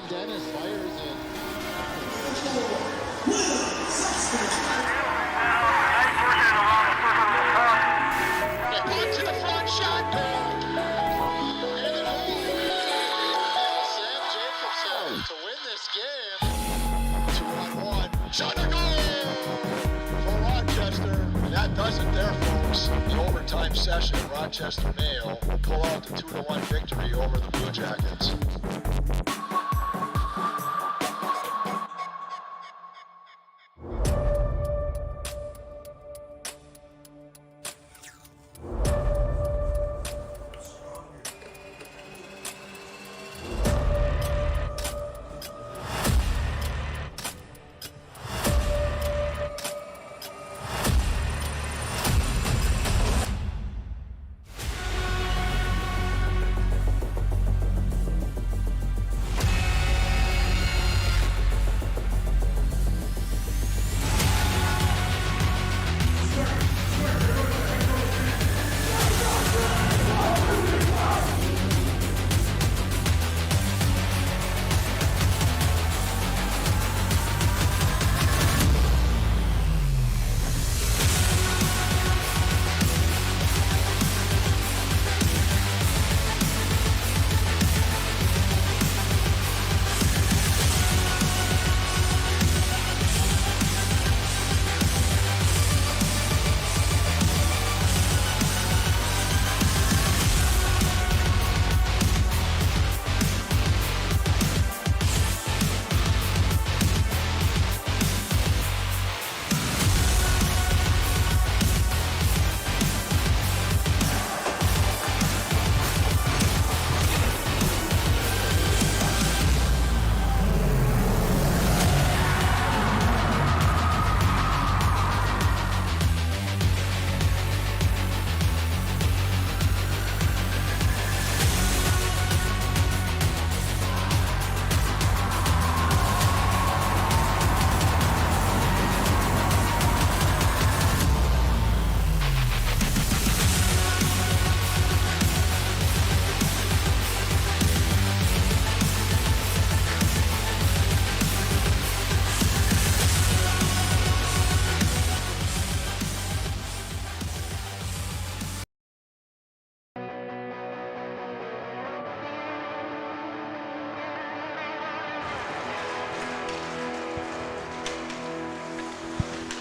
Dennis fires it. Puck to the front, shot, goal! And it Sam Jacobson to win this game. 2-on-1, shot and goal for Rochester. And that does it there, folks. The overtime session, Rochester Mayo will pull out the 2-1 victory over the Blue Jackets.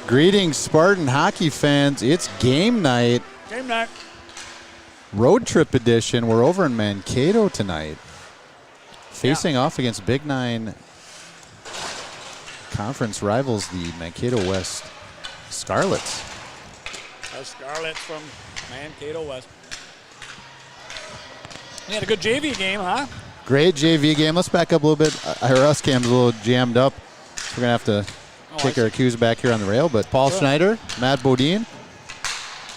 Greetings, Spartan hockey fans. It's game night. Game night. Road trip edition. We're over in Mankato tonight. Facing off against Big Nine conference rivals, the Mankato West Scarlets. The Scarlets from Mankato West. We had a good JV game, huh? Great JV game. Let's back up a little bit. Our US cam's a little jammed up. We're going to have to take our cues back here on the rail. But Paul Schneider, Matt Bodine.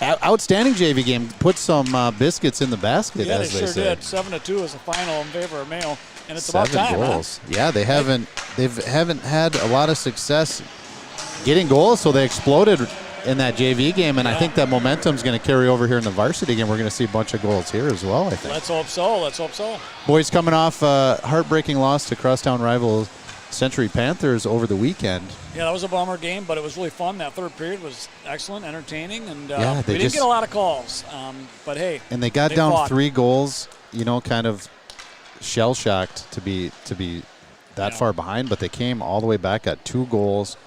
Outstanding JV game. Put some biscuits in the basket, as they sure say. did. 7-2 is the final in favor of Mayo, and it's about time. 7 goals. Huh? Yeah, they haven't had a lot of success getting goals, so they exploded in that JV game, and I think that momentum's going to carry over here in the varsity game. We're going to see a bunch of goals here as well, I think. Let's hope so. Let's hope so. Boys coming off a heartbreaking loss to crosstown rival Century Panthers over the weekend. Yeah, that was a bummer game, but it was really fun. That third period was excellent, entertaining, and we didn't get a lot of calls. But hey, and they got down fought. 3 goals. You know, kind of shell shocked to be that far behind, but they came all the way back at 2 goals.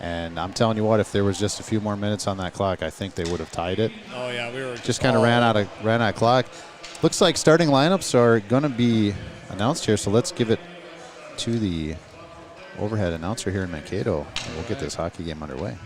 And I'm telling you what, if there was just a few more minutes on that clock, I think they would have tied it. Oh yeah, we were just kind of ran out of clock. Looks like starting lineups are going to be announced here, so let's give it to the overhead announcer here in Mankato, and we'll get this hockey game underway.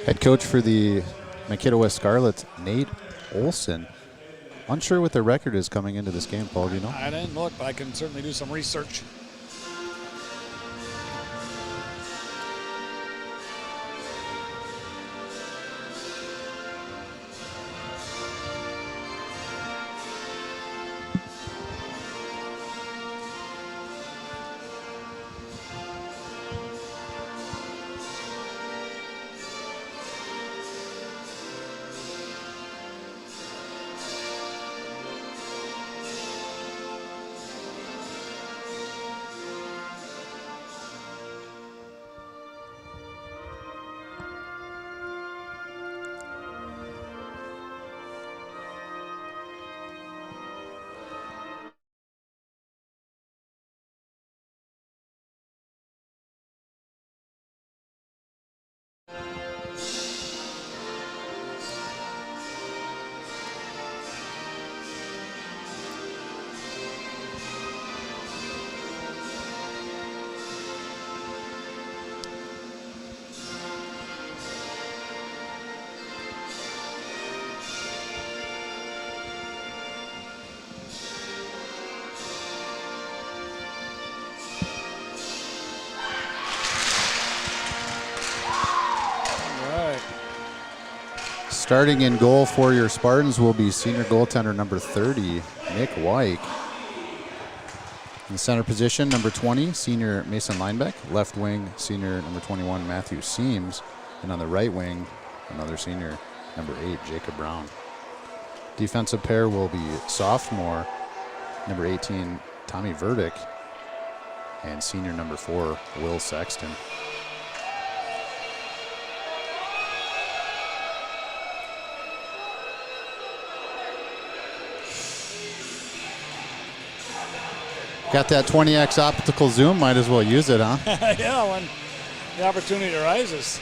Head coach for the Mankato West Scarlets, Nate Olson. Unsure what their record is coming into this game, Paul, do you know? I didn't look, but I can certainly do some research. Starting in goal for your Spartans will be senior goaltender number 30, Nick Wyke. In the center position, number 20, senior Mason Linebeck. Left wing, senior number 21, Matthew Seams. And on the right wing, another senior, number 8, Jacob Brown. Defensive pair will be sophomore, number 18, Tommy Verdick. And senior number 4, Will Sexton. Got that 20x optical zoom, might as well use it, huh? Yeah, when the opportunity arises.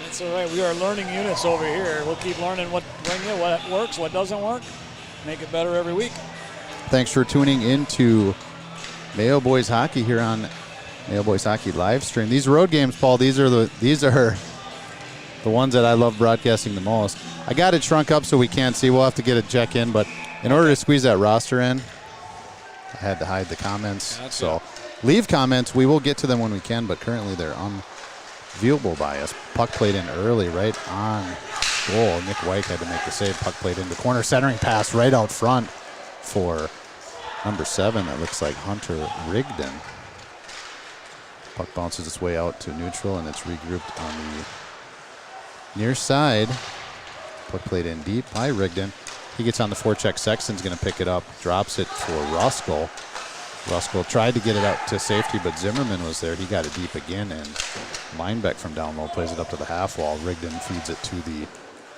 That's all right. We are learning units over here. We'll keep learning what works, what doesn't work. Make it better every week. Thanks for tuning into Mayo Boys Hockey here on Mayo Boys Hockey live stream. These road games, Paul, these are the ones that I love broadcasting the most. I got it shrunk up so we can't see. We'll have to get a check in, but in order to squeeze that roster in, I had to hide the comments. So leave comments. We will get to them when we can, but currently they're unviewable by us. Puck played in early, right on goal. Nick Wyke had to make the save. Puck played into corner. Centering pass right out front for number 7. That looks like Hunter Rigdon. Puck bounces its way out to neutral, and it's regrouped on the near side. Puck played in deep by Rigdon. He gets on the forecheck. Sexton's going to pick it up, drops it for Ruskell. Ruskell tried to get it out to safety, but Zimmerman was there. He got it deep again, and Linebeck from down low plays it up to the half wall. Rigdon feeds it to the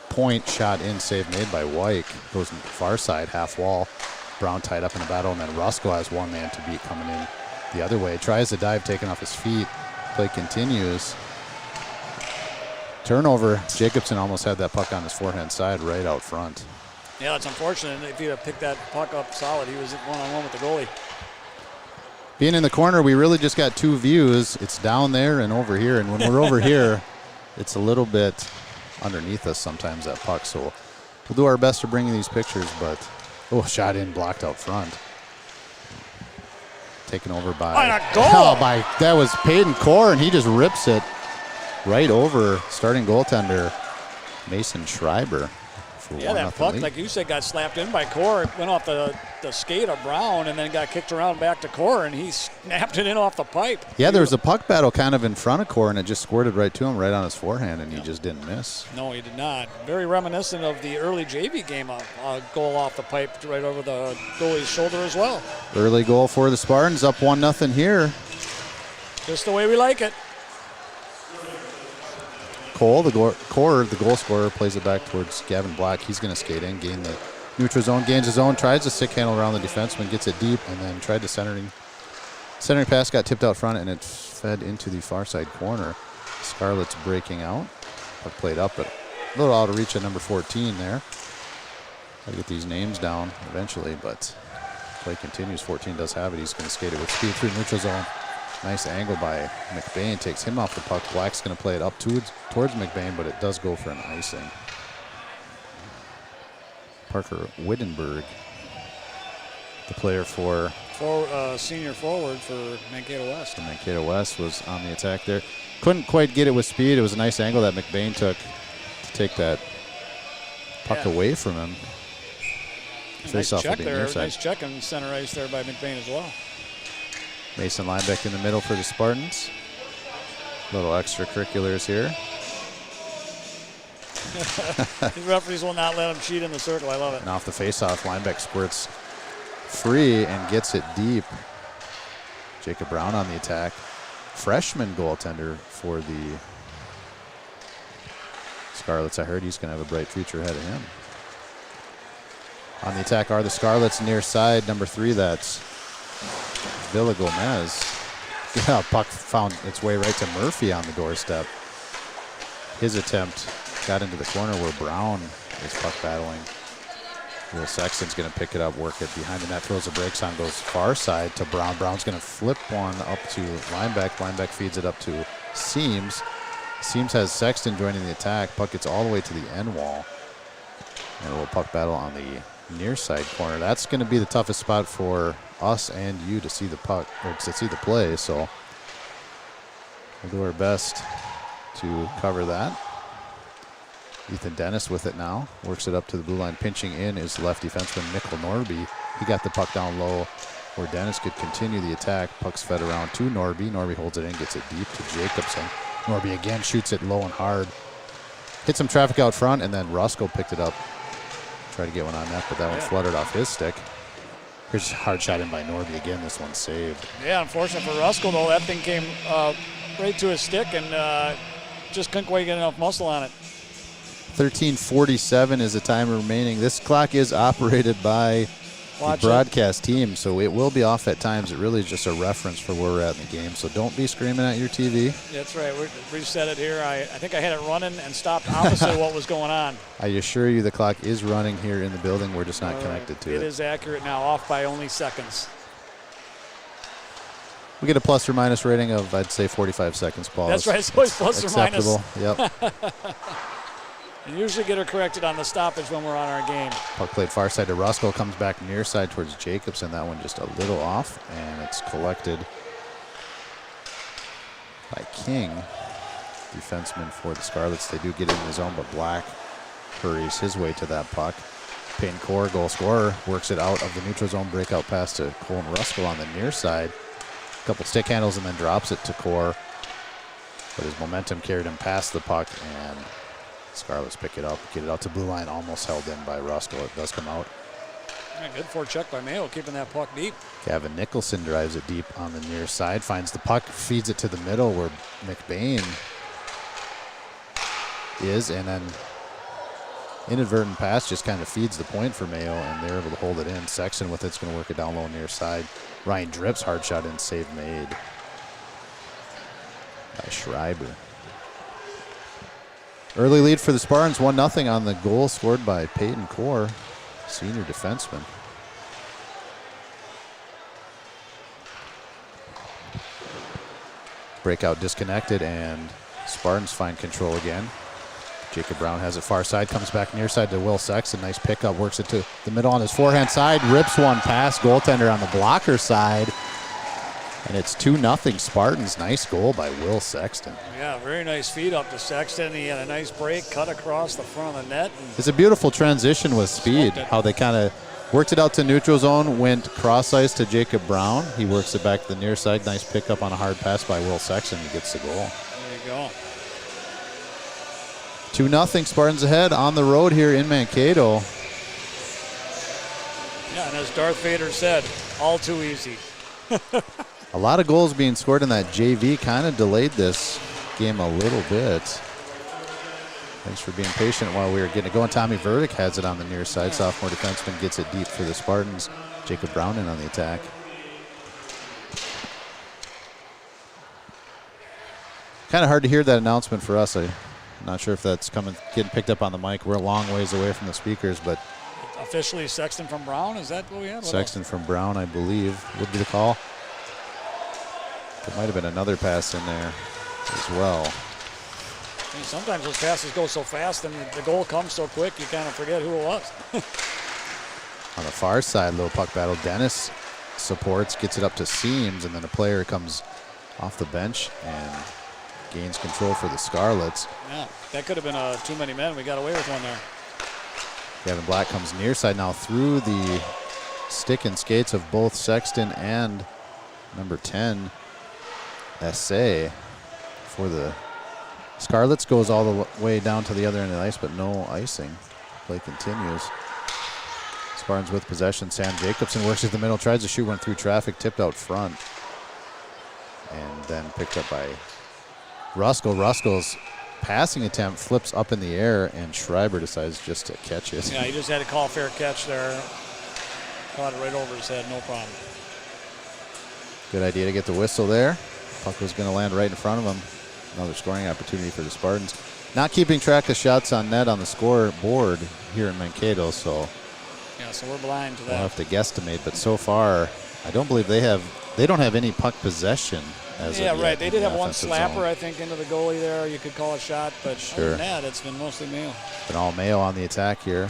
point. Shot in, save made by Wyke. Goes far side, half wall. Brown tied up in a battle, and then Ruskell has one man to beat coming in the other way. Tries the dive, taken off his feet. Play continues. Turnover. Jacobson almost had that puck on his forehand side right out front. Yeah, it's unfortunate. If he'd have picked that puck up solid, he was one-on-one with the goalie. Being in the corner, we really just got two views. It's down there and over here. And when we're over here, it's a little bit underneath us sometimes, that puck. So we'll do our best to bring you these pictures. But, shot in, blocked out front. Taken over by, that was Peyton Core, and he just rips it right over starting goaltender Mason Schreiber. Yeah, that puck, like you said, got slapped in by Core. It went off the skate of Brown and then got kicked around back to Core, and he snapped it in off the pipe. Yeah, there was a puck battle kind of in front of Core, and it just squirted right to him, right on his forehand, and he just didn't miss. No, he did not. Very reminiscent of the early JV game, a goal off the pipe right over the goalie's shoulder as well. Early goal for the Spartans, up 1-0 here. Just the way we like it. Cole, the goal scorer, plays it back towards Gavin Black. He's going to skate in, gain the neutral zone, gains his own, tries to stick handle around the defenseman, gets it deep, and then tried to centering pass, got tipped out front, and it fed into the far side corner. Scarlet's breaking out. Puck played up, but a little out of reach at number 14 there. Got to get these names down eventually, but play continues. 14 does have it. He's going to skate it with speed through neutral zone. Nice angle by McBain. Takes him off the puck. Black's going to play it up towards McBain, but it does go for an icing. Parker Wittenberg, the player for senior forward for Mankato West. And Mankato West was on the attack there. Couldn't quite get it with speed. It was a nice angle that McBain took to take that puck away from him. Nice check there. Nice check on center ice there by McBain as well. Mason Linebeck in the middle for the Spartans. Little extracurriculars here. These referees will not let him cheat in the circle. I love it. And off the faceoff, Linebeck squirts free and gets it deep. Jacob Brown on the attack. Freshman goaltender for the Scarlets. I heard he's going to have a bright future ahead of him. On the attack are the Scarlets near side. Number 3, that's Villa Gomez. Yeah, puck found its way right to Murphy on the doorstep. His attempt got into the corner where Brown is puck battling. Will Sexton's going to pick it up, work it behind the net, throws the brakes on, goes far side to Brown. Brown's going to flip one up to Linebeck. Linebeck feeds it up to Seams. Seams has Sexton joining the attack. Puck gets all the way to the end wall. And a little puck battle on the near side corner. That's going to be the toughest spot for us and you to see the puck, or to see the play. So we'll do our best to cover that. Ethan Dennis with it now. Works it up to the blue line. Pinching in is left defenseman Mikkel Norby. He got the puck down low where Dennis could continue the attack. Puck's fed around to Norby. Norby holds it in, gets it deep to Jacobson. Norby again shoots it low and hard. Hit some traffic out front, and then Roscoe picked it up. Tried to get one on net, but that one fluttered off his stick. Here's a hard shot in by Norby again. This one saved. Yeah, unfortunate for Roscoe, though. That thing came right to his stick and just couldn't quite get enough muscle on it. 13:47 is the time remaining. This clock is operated by the broadcast team, so it will be off at times. It really is just a reference for where we're at in the game, so don't be screaming at your TV. That's right. We reset it here. I think I had it running and stopped opposite what was going on. I assure you the clock is running here in the building. We're just not connected to it. It is accurate now, off by only seconds. We get a plus or minus rating of, I'd say, 45 seconds, Paul. That's right. It's always plus or minus. Acceptable. Yep. And usually get her corrected on the stoppage when we're on our game. Puck played far side to Roscoe, comes back near side towards Jacobson. That one just a little off, and it's collected by King, defenseman for the Scarlets. They do get in the zone, but Black hurries his way to that puck. Payne Core, goal scorer, works it out of the neutral zone, breakout pass to Colin Ruskell on the near side. A couple stick handles and then drops it to Core, but his momentum carried him past the puck, and Scarlets pick it up, get it out to blue line, almost held in by Roscoe. It does come out. Yeah, good forecheck by Mayo, keeping that puck deep. Gavin Nicholson drives it deep on the near side, finds the puck, feeds it to the middle where McBain is, and then inadvertent pass just kind of feeds the point for Mayo, and they're able to hold it in. Sexton with it's going to work it down low near side. Ryan Drips, hard shot in, save made by Schreiber. Early lead for the Spartans, 1-0 on the goal scored by Peyton Core, senior defenseman. Breakout disconnected, and Spartans find control again. Jacob Brown has it far side, comes back near side to Will Sexton. Nice pickup, works it to the middle on his forehand side, rips one past goaltender on the blocker side. And it's 2-0 Spartans. Nice goal by Will Sexton. Yeah, very nice feed up to Sexton. He had a nice break, cut across the front of the net. It's a beautiful transition with speed, how they kind of worked it out to neutral zone, went cross ice to Jacob Brown. He works it back to the near side. Nice pickup on a hard pass by Will Sexton. He gets the goal. There you go. 2-0 Spartans ahead on the road here in Mankato. Yeah, and as Darth Vader said, all too easy. A lot of goals being scored in that JV kind of delayed this game a little bit. Thanks for being patient while we were getting it going. Tommy Verdick has it on the near side. Sophomore defenseman gets it deep for the Spartans. Jacob Brown in on the attack. Kind of hard to hear that announcement for us. I'm not sure if that's getting picked up on the mic. We're a long ways away from the speakers, but officially Sexton from Brown, is that what we had? Sexton from Brown, I believe, would be the call. There might have been another pass in there as well. I mean, sometimes those passes go so fast and the goal comes so quick you kind of forget who it was. On the far side, little puck battle. Dennis supports, gets it up to Seams, and then a player comes off the bench and gains control for the Scarlets. Yeah, that could have been too many men. We got away with one there. Gavin Black comes near side now through the stick and skates of both Sexton and number 10, SA, for the Scarlets. Goes all the way down to the other end of the ice, but no icing. Play continues. Spartans with possession. Sam Jacobson works at the middle, tries to shoot one through traffic, tipped out front, and then picked up by Ruskell. Ruskell's passing attempt flips up in the air, and Schreiber decides just to catch it. Yeah, he just had to call fair catch there. Caught it right over his head, no problem. Good idea to get the whistle there. Puck was going to land right in front of him. Another scoring opportunity for the Spartans. Not keeping track of shots on net on the scoreboard here in Mankato, so yeah, so we're blind to that. we'll have to guesstimate. But so far, I don't believe they don't have any puck possession as yeah, of yet. right. They did have one offensive slapper, zone. I think, into the goalie there. You could call a shot, but Sure. other than that, it's been mostly Mayo. Been all Mayo on the attack here.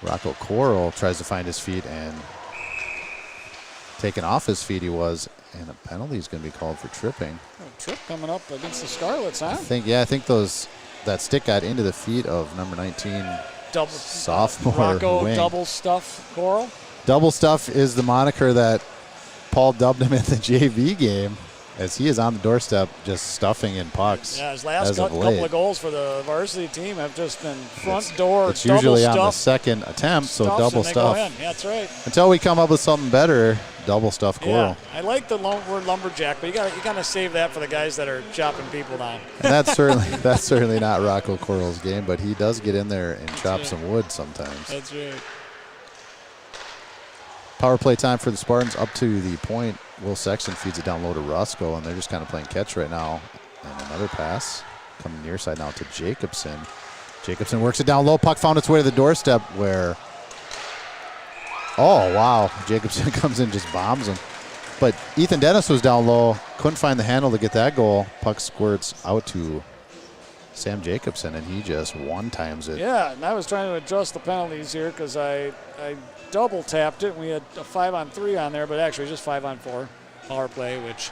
Rocco Coral tries to find his feet, and taken off his feet he was, and a penalty is going to be called for tripping. A trip coming up against the Scarlets, huh? I think that stick got into the feet of number 19 Double sophomore Rocco wing. double stuff Coral. Double stuff is the moniker that Paul dubbed him in the JV game, as he is on the doorstep just stuffing in pucks. Yeah, his last as of couple late. of goals for the varsity team have just been front door. It's usually double on the stuff, second attempt, so stuffs double and they go stuff. in. Yeah, that's right. Until we come up with something better, double stuff Coral. Yeah, I like the word lumberjack, but you gotta save that for the guys that are chopping people down. And that's certainly not Rocco Coral's game, but he does get in there and chop some wood sometimes. That's right. Power play time for the Spartans up to the point. Will Sexton feeds it down low to Ruskell, and they're just kind of playing catch right now. And another pass coming near side now to Jacobson. Jacobson works it down low. Puck found its way to the doorstep where, oh, wow. Jacobson comes in, just bombs him. But Ethan Dennis was down low, couldn't find the handle to get that goal. Puck squirts out to Sam Jacobson, and he just one-times it. Yeah, and I was trying to adjust the penalties here because I double tapped it. We had a 5-on-3 on there, but actually just 5-on-4 power play, which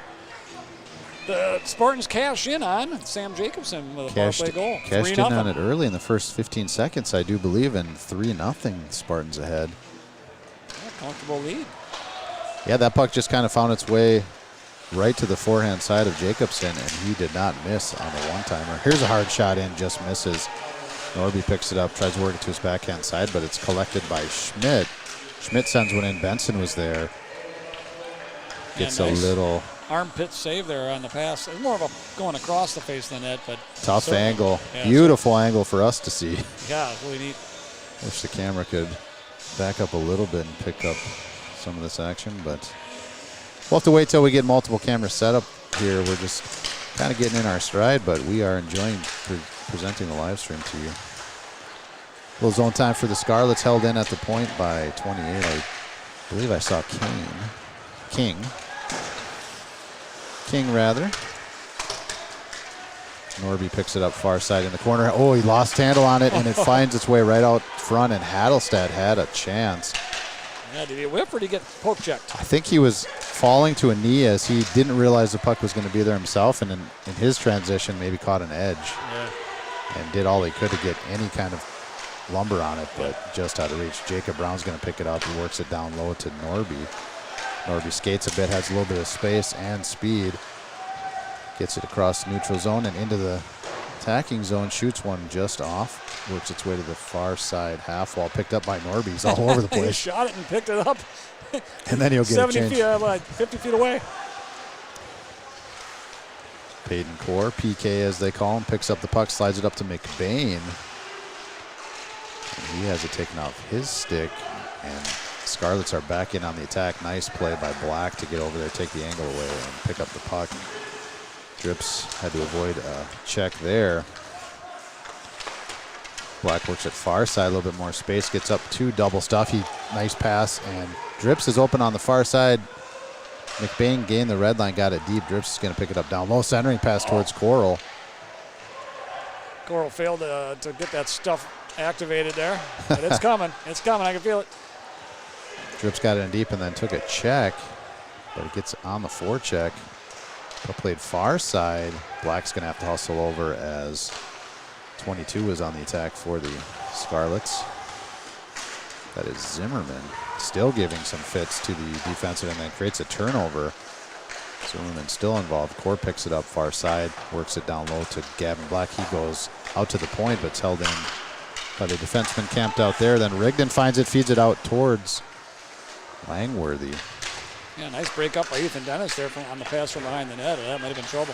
the Spartans cash in on. Sam Jacobson with a power play goal. Cashed in 3-0. on it early in the first 15 seconds, I do believe, and 3-0 Spartans ahead. Yeah, comfortable lead. Yeah, that puck just kind of found its way right to the forehand side of Jacobson, and he did not miss on the one-timer. Here's a hard shot in, just misses. Norby picks it up, tries to work it to his backhand side, but it's collected by Schmidt. Schmidt sends one in. Benson was there. Gets nice a little armpit save there on the pass. It's more of a going across the face than that, but tough angle. Yeah, Beautiful angle for us to see. yeah, really neat. Wish the camera could back up a little bit and pick up some of this action, but we'll have to wait till we get multiple cameras set up here. We're just kind of getting in our stride, but we are enjoying presenting the live stream to you. Little zone time for the Scarlets, held in at the point by 28. I believe I saw King rather. Norby picks it up far side in the corner. Oh, he lost handle on it, and it finds its way right out front, and Hadelstad had a chance. Yeah, did he whip or did he get poke checked? I think he was falling to a knee as he didn't realize the puck was going to be there himself, and in his transition maybe caught an edge. Yeah. And did all he could to get any kind of lumber on it, but just out of reach. Jacob Brown's going to pick it up. He works it down low to Norby. Norby skates a bit, has a little bit of space and speed. Gets it across neutral zone and into the attacking zone. Shoots one just off. Works its way to the far side half wall. Picked up by Norby. He's all over the He place. shot it and picked it up. And then he'll get 70 a change. feet, like 50 feet away. Peyton Core, PK as they call him, picks up the puck, slides it up to McBain. And he has it taken off his stick, and Scarlets are back in on the attack. Nice play by Black to get over there, take the angle away, and pick up the puck. Drips had to avoid a check there. Black works at far side, a little bit more space, gets up to double stuff. Nice pass, and Drips is open on the far side. McBain gained the red line, got it deep. Drips is going to pick it up down low. Centering pass towards Coral. Coral failed to get that stuff activated there. But it's coming. It's coming. I can feel it. Drips got it in deep and then took a check. But it gets on the forecheck. Played far side. Black's going to have to hustle over as 22 is on the attack for the Scarlets. That is Zimmerman still giving some fits to the defensive and then creates a turnover. Zimmerman still involved. Core picks it up far side, works it down low to Gavin Black. He goes out to the point, but it's held in by the defenseman camped out there. Then Rigdon finds it, feeds it out towards Langworthy. Yeah, nice break up by Ethan Dennis there on the pass from behind the net. That might have been trouble.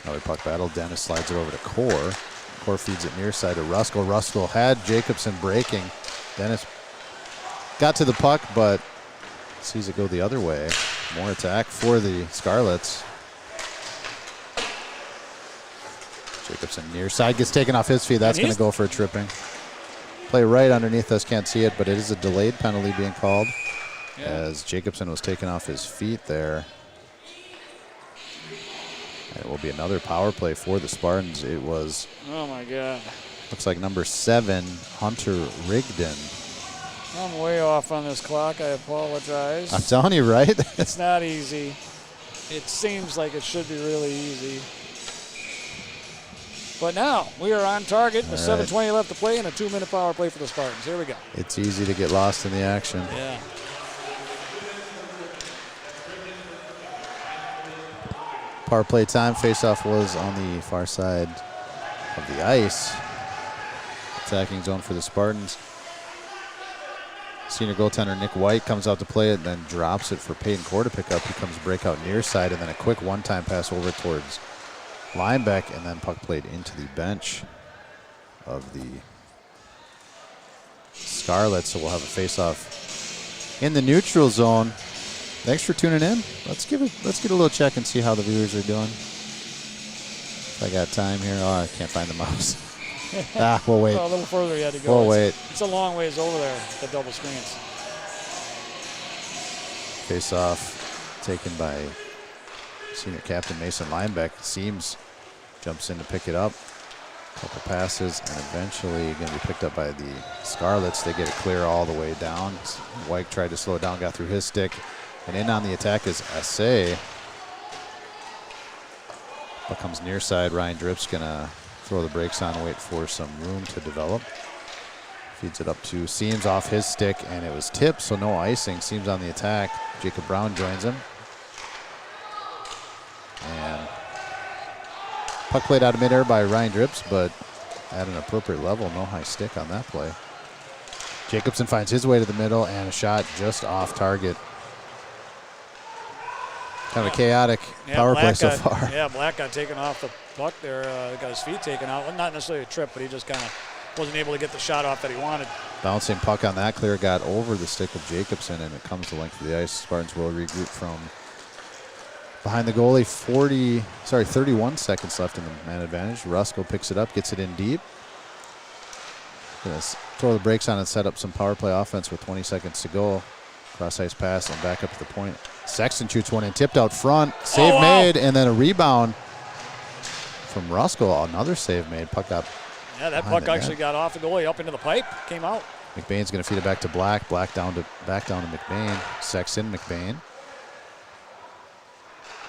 Another puck battle. Dennis slides it over to Core. Core feeds it near side to Ruskell. Ruskell had Jacobson breaking. Dennis got to the puck, but sees it go the other way. More attack for the Scarlets. Jacobson near side gets taken off his feet. That's going to go for a tripping. Play right underneath us. Can't see it, but it is a delayed penalty being called as Jacobson was taken off his feet there. And it will be another power play for the Spartans. It was, oh my God, looks like number 7, Hunter Rigdon. I'm way off on this clock. I apologize. I'm telling you, right? It's not easy. It seems like it should be really easy. But now we are on target. With 7:20 left to play and a 2-minute power play for the Spartans. Here we go. It's easy to get lost in the action. Yeah. Power play time. Faceoff was on the far side of the ice. Attacking zone for the Spartans. Senior goaltender Nick White comes out to play it, then drops it for Peyton Core to pick up. He comes breakout near side, and then a quick one-time pass over towards Linebeck, and then puck played into the bench of the Scarlets. So we'll have a face-off in the neutral zone. Thanks for tuning in. Let's get a little check and see how the viewers are doing. If I got time here. Oh, I can't find the mouse. We'll wait. Oh, a little further you had to go. We'll wait. It's a long ways over there, the double screens. Face off taken by senior captain Mason Linebeck. Seams jumps in to pick it up. Couple passes and eventually going to be picked up by the Scarlets. They get it clear all the way down. White tried to slow it down, got through his stick. And in on the attack is Essay. But comes near side. Ryan Dripp's going to throw the brakes on, wait for some room to develop. Feeds it up to Seams off his stick, and it was tipped, so no icing. Seams on the attack. Jacob Brown joins him. And puck played out of midair by Ryan Drips, but at an appropriate level. No high stick on that play. Jacobson finds his way to the middle, and a shot just off target. Kind of a chaotic power play so far. Yeah, Black got taken off the puck there. Got his feet taken out. Well, not necessarily a trip, but he just kind of wasn't able to get the shot off that he wanted. Bouncing puck on that clear got over the stick of Jacobson, and it comes the length of the ice. Spartans will regroup from behind the goalie. 31 seconds left in the man advantage. Ruskell picks it up, gets it in deep. Gonna throw the brakes on and set up some power play offense with 20 seconds to go. Cross ice pass and back up to the point. Sexton shoots one in, tipped out front. Save made, and then a rebound from Ruskell. Another save made. Puck up. Yeah, that puck actually got off the goalie, up into the pipe, came out. McBain's going to feed it back to Black. Black back down to McBain. Sexton, McBain.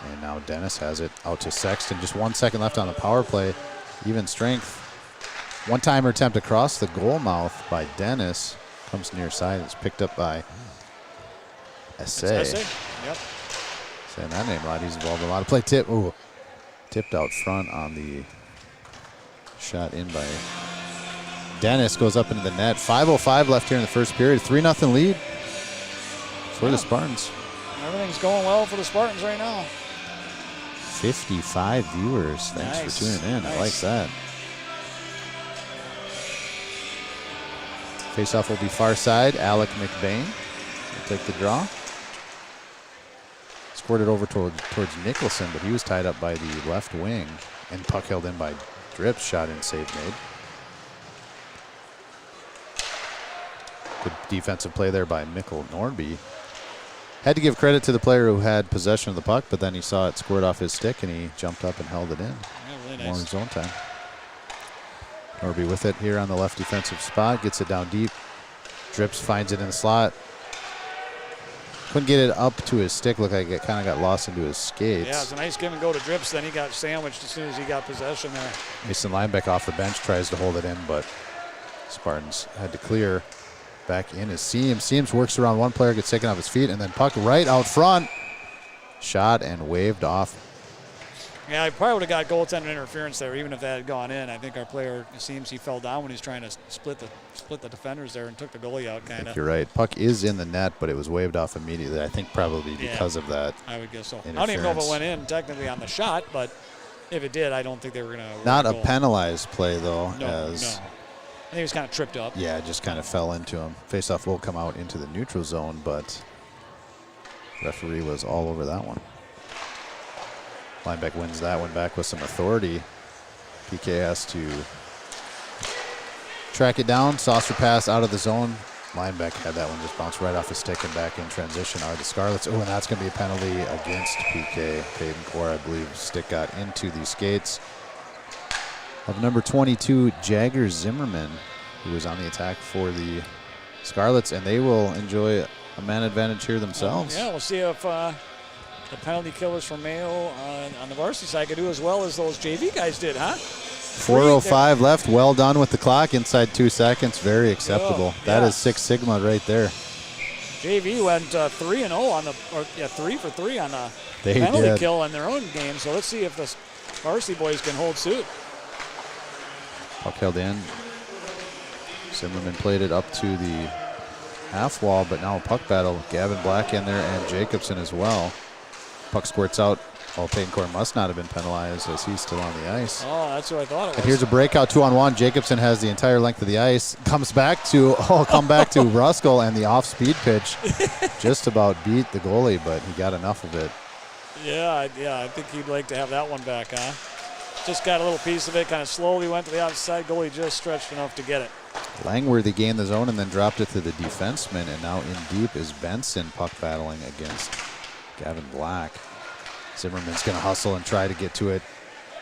And now Dennis has it out to Sexton. Just 1 second left on the power play. Even strength. One-timer attempt across the goal mouth by Dennis. Comes near side. It's picked up by Essay. Yep. Saying that name a lot. He's involved in a lot of play. Tipped out front on the shot in by Dennis. Goes up into the net. 5:05 left here in the first period. 3-0 lead for the Spartans. Everything's going well for the Spartans right now. 55 viewers. Thanks for tuning in. I like that. Faceoff will be far side. Alec McBain will take the draw. Squirted over towards Nicholson, but he was tied up by the left wing. And puck held in by Drips. Shot in, save made. Good defensive play there by Mikkel Nordby. Had to give credit to the player who had possession of the puck, but then he saw it squirt off his stick, and he jumped up and held it in. Yeah, really More nice. zone time. Norby with it here on the left defensive spot. Gets it down deep. Drips, finds it in the slot. Couldn't get it up to his stick. Looked like it kind of got lost into his skates. Yeah, it's a nice give and go to Drips. Then he got sandwiched as soon as he got possession there. Mason Linebeck off the bench tries to hold it in, but Spartans had to clear back in as Seams. Seams works around one player, gets taken off his feet, and then puck right out front. Shot and waved off. Yeah, I probably would have got goaltender interference there, even if that had gone in. I think our player, it seems he fell down when he's trying to split the defenders there and took the goalie out, I kind think of. you're right. Puck is in the net, but it was waved off immediately. I think probably because of that. I would guess so. I don't even know if it interference. went in technically on the shot, but if it did, I don't think they were going to. Not a penalized play, though. No, as no. I think he was kind of tripped up. Yeah, it just kind of fell into him. Faceoff will come out into the neutral zone, but referee was all over that one. Linebeck wins that one back with some authority. PK has to track it down. Saucer pass out of the zone. Linebeck had that one just bounce right off his stick and back in transition are the Scarlets. Oh, and that's going to be a penalty against PK. Peyton Core, I believe, stick got into the skates of number 22, Jagger Zimmerman, who was on the attack for the Scarlets, and they will enjoy a man advantage here themselves. Yeah, we'll see if the penalty killers from Mayo on the varsity side could do as well as those JV guys did, huh? 4:05 left. Well done with the clock. Inside 2 seconds. Very acceptable. That is Six Sigma right there. JV went 3-0 on the, 3 for 3 on the They penalty did. kill in their own game. So let's see if the varsity boys can hold suit. Puck held in. Zimmerman played it up to the half wall, but now a puck battle. Gavin Black in there and Jacobson as well. Puck squirts out. Oh, Peyton Core must not have been penalized as he's still on the ice. Oh, that's what I thought it was. And here's a breakout 2-on-1. Jacobson has the entire length of the ice. Come back to Ruskell, and the off-speed pitch just about beat the goalie, but he got enough of it. Yeah, I think he'd like to have that one back, huh? Just got a little piece of it, kind of slowly went to the outside. Goalie just stretched enough to get it. Langworthy gained the zone and then dropped it to the defenseman, and now in deep is Benson puck battling against Gavin Black. Zimmerman's going to hustle and try to get to it.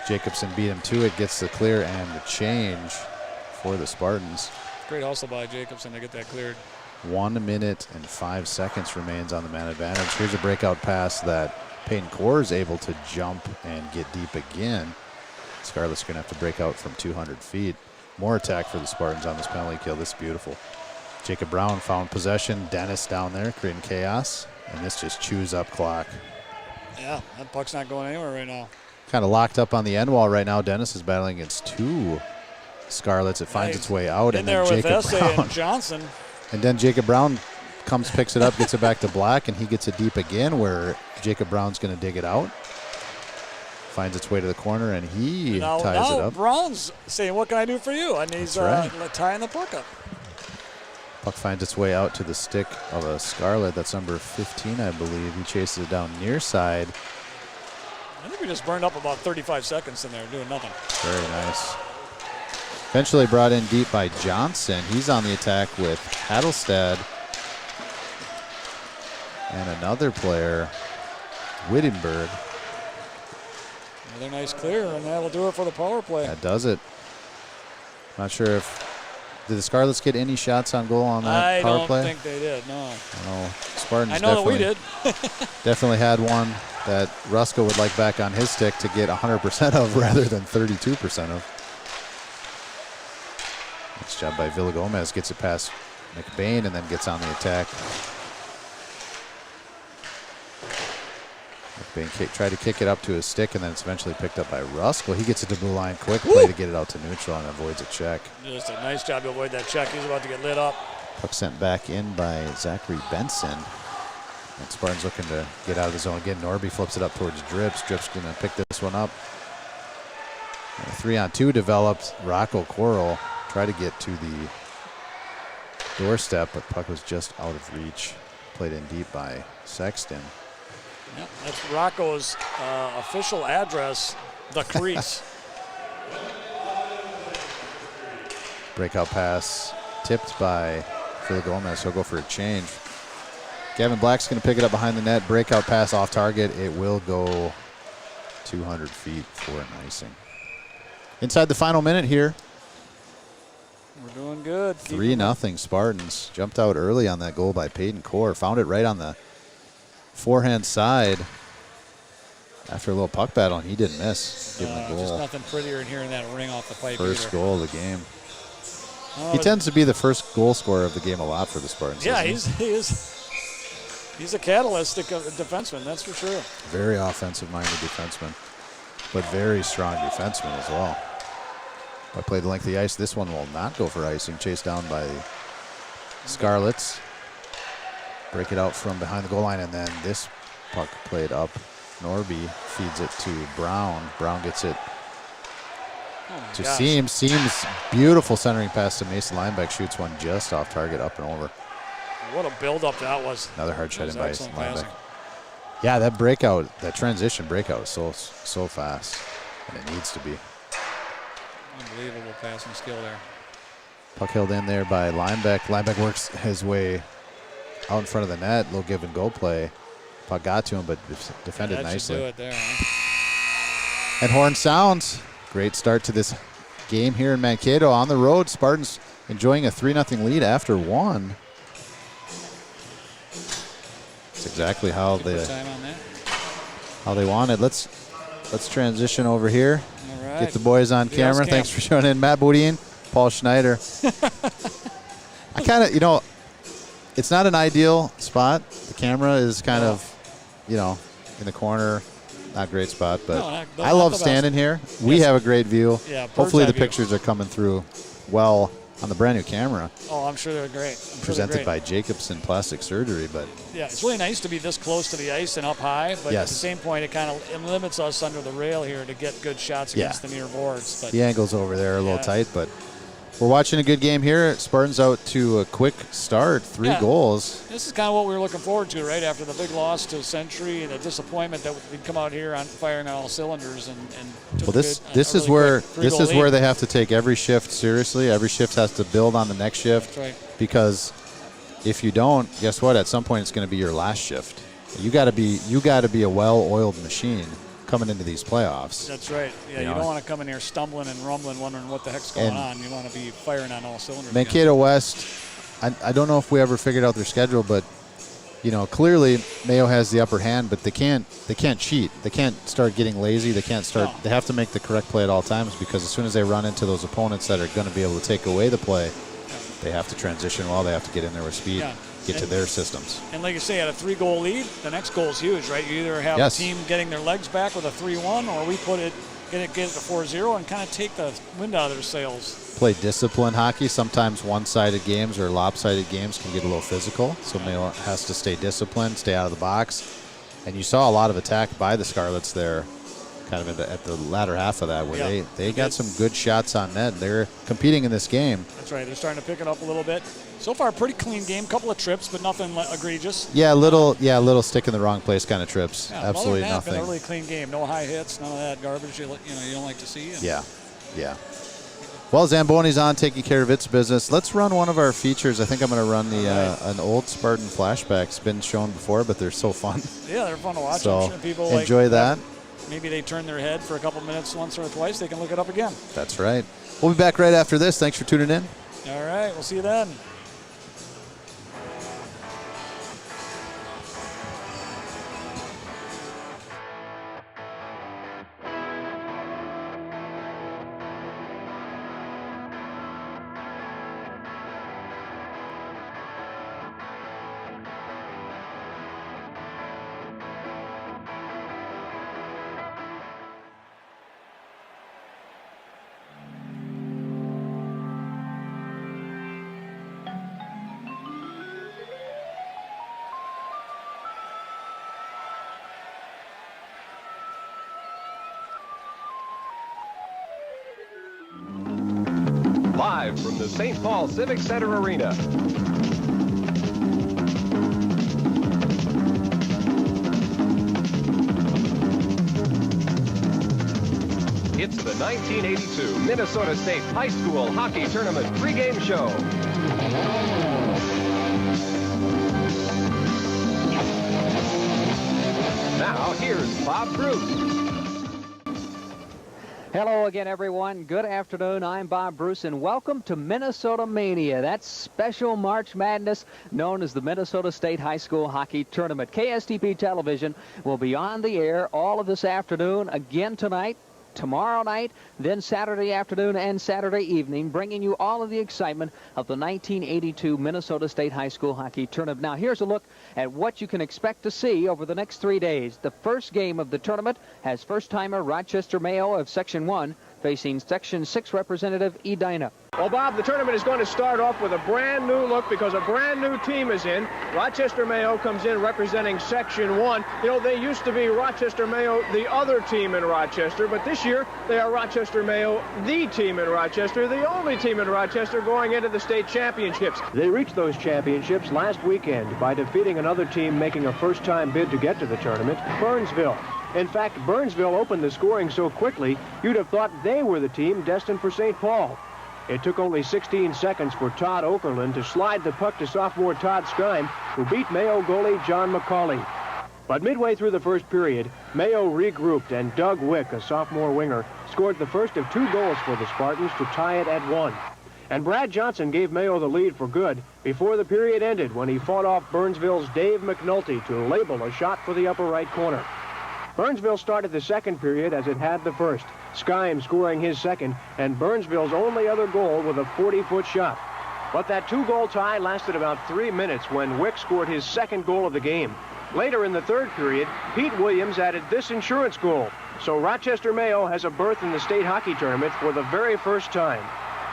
Jacobson beat him to it, gets the clear and the change for the Spartans. Great hustle by Jacobson to get that cleared. 1 minute and 5 seconds remains on the man advantage. Here's a breakout pass that Peyton Core is able to jump and get deep again. Scarlet's going to have to break out from 200 feet. More attack for the Spartans on this penalty kill. This is beautiful. Jacob Brown found possession. Dennis down there creating chaos. And this just chews up clock. Yeah, that puck's not going anywhere right now. Kind of locked up on the end wall right now. Dennis is battling against two Scarlets. It finds its way out. In And there then with Jacob Essay Brown. and Johnson. And then Jacob Brown comes, picks it up, gets it back to Black, and he gets it deep again where Jacob Brown's going to dig it out. Finds its way to the corner, and he ties it up. Brown's saying, "What can I do for you?" And he's tying the puck up. Puck finds its way out to the stick of a Scarlet. That's number 15, I believe. He chases it down near side. I think we just burned up about 35 seconds in there doing nothing. Very nice. Eventually brought in deep by Johnson. He's on the attack with Hattelstad. And another player, Wittenberg. Another nice clear, and that'll do it for the power play. That does it. Not sure if... Did the Scarlets get any shots on goal on that power play? I don't think they did, no. No. Spartans I know that we did. definitely had one that Rusko would like back on his stick to get 100% of rather than 32% of. Nice job by Villagomez. Gets it past McBain and then gets on the attack. McBain tried to kick it up to his stick, and then it's eventually picked up by Ruskell. He gets it to blue line. Quick play to get it out to neutral and avoids a check. Just a nice job to avoid that check. He's about to get lit up. Puck sent back in by Zachary Benson. And Spartans looking to get out of the zone again. Norby flips it up towards Drips. Drips going to pick this one up. 3-on-2 developed. Rocco Coral tried to get to the doorstep, but puck was just out of reach. Played in deep by Sexton. Yep, that's Rocco's official address, the crease. Breakout pass tipped by Phil Gomez. He'll go for a change. Gavin Black's going to pick it up behind the net. Breakout pass off target. It will go 200 feet for an icing. Inside the final minute here. We're doing good. 3-0 Spartans. Jumped out early on that goal by Peyton Core. Found it right on the forehand side. After a little puck battle, and he didn't miss. Give him the goal. Just nothing prettier than hearing that ring off the pipe. First either. goal of the game. He tends to be the first goal scorer of the game a lot for the Spartans. Yeah, he is. He's a catalytic defenseman, that's for sure. Very offensive-minded defenseman, but very strong defenseman as well. I played the length of the ice. This one will not go for icing. Chased down by the Scarlets. Break it out from behind the goal line, and then this puck played up. Norby feeds it to Brown. Brown gets it to Seams. Seams, beautiful centering pass to Mason Lineback. Shoots one just off target, up and over. What a build-up that was. Another hard shot in by excellent Lineback. passing. Yeah, that breakout, that transition breakout is so fast, and it needs to be. Unbelievable passing skill there. Puck held in there by Lineback. Lineback works his way out in front of the net. Little give and go play. Puck got to him, but defended nicely. Do it there, huh? And horn sounds. Great start to this game here in Mankato. On the road, Spartans enjoying a 3-0 lead after one. That's exactly how they wanted. Let's transition over here. All right. Get the boys on camera. Thanks for showing in. Matt Bodine, Paul Schneider. I kind of, it's not an ideal spot. The camera is kind of, in the corner. Not a great spot, but I love standing here. We have a great view. Yeah, hopefully the pictures are coming through well on the brand new camera. Oh, I'm sure they're great. Presented by Jacobson Plastic Surgery, but yeah, it's really nice to be this close to the ice and up high, but at the same point, it kind of limits us under the rail here to get good shots against the near boards. But the angles over there are a little tight, but we're watching a good game here. Spartans out to a quick start, 3 goals. This is kind of what we were looking forward to, right? After the big loss to Century and the disappointment that we'd come out here on firing on all cylinders and took this is where they have to take every shift seriously. Every shift has to build on the next shift. That's right. Because if you don't, guess what? At some point, it's going to be your last shift. You got to be a well-oiled machine coming into these playoffs. That's right. Yeah, you don't want to come in here stumbling and rumbling, wondering what the heck's going on. You want to be firing on all cylinders. Mankato West, I don't know if we ever figured out their schedule, but clearly Mayo has the upper hand, but they can't cheat. They can't start getting lazy. They can't start. They have to make the correct play at all times, because as soon as they run into those opponents that are going to be able to take away the play, they have to transition well. They have to get in there with speed. Get to their systems. And like you say, at a 3-goal lead, the next goal is huge, right? You either have a team getting their legs back with a 3-1, or we get it to 4-0 and kind of take the wind out of their sails. Play discipline hockey. Sometimes one-sided games or lopsided games can get a little physical, so Mayo has to stay disciplined, stay out of the box. And you saw a lot of attack by the Scarlets there, kind of at the latter half of that, where they got some good shots on net. They're competing in this game. That's right. They're starting to pick it up a little bit. So far, pretty clean game. Couple of trips, but nothing egregious. Yeah, little stick in the wrong place kind of trips. Yeah, absolutely other than that, nothing. Been a really clean game. No high hits, none of that garbage you don't like to see. Yeah. Well, Zamboni's on taking care of its business. Let's run one of our features. I think I'm going to run an old Spartan flashback. It's been shown before, but they're so fun. Yeah, they're fun to watch. So I'm sure people enjoy that. Maybe they turn their head for a couple minutes once or twice. They can look it up again. That's right. We'll be back right after this. Thanks for tuning in. All right. We'll see you then. Live from the St. Paul Civic Center Arena. It's the 1982 Minnesota State High School Hockey Tournament pregame show. Now, here's Bob Bruce. Hello again, everyone. Good afternoon. I'm Bob Bruce, and welcome to Minnesota Mania. That's special March Madness known as the Minnesota State High School Hockey Tournament. KSTP Television will be on the air all of this afternoon, again tonight, tomorrow night, then Saturday afternoon and Saturday evening, bringing you all of the excitement of the 1982 Minnesota State High School Hockey Tournament. Now, here's a look at what you can expect to see over the next 3 days. The first game of the tournament has first-timer Rochester Mayo of Section 1 facing Section 6 representative Edina. Well, Bob, the tournament is going to start off with a brand new look because a brand new team is in. Rochester Mayo comes in representing Section 1. You know, they used to be Rochester Mayo, the other team in Rochester, but this year they are Rochester Mayo, the team in Rochester, the only team in Rochester going into the state championships. They reached those championships last weekend by defeating another team making a first-time bid to get to the tournament, Burnsville. In fact, Burnsville opened the scoring so quickly, you'd have thought they were the team destined for St. Paul. It took only 16 seconds for Todd Okerlund to slide the puck to sophomore Todd Skime, who beat Mayo goalie John McCauley. But midway through the first period, Mayo regrouped, and Doug Wick, a sophomore winger, scored the first of 2 goals for the Spartans to tie it at 1. And Brad Johnson gave Mayo the lead for good before the period ended when he fought off Burnsville's Dave McNulty to label a shot for the upper right corner. Burnsville started the second period as it had the first, Skime scoring his second, and Burnsville's only other goal with a 40-foot shot. But that 2-goal tie lasted about 3 minutes when Wick scored his second goal of the game. Later in the third period, Pete Williams added this insurance goal. So Rochester Mayo has a berth in the state hockey tournament for the very first time.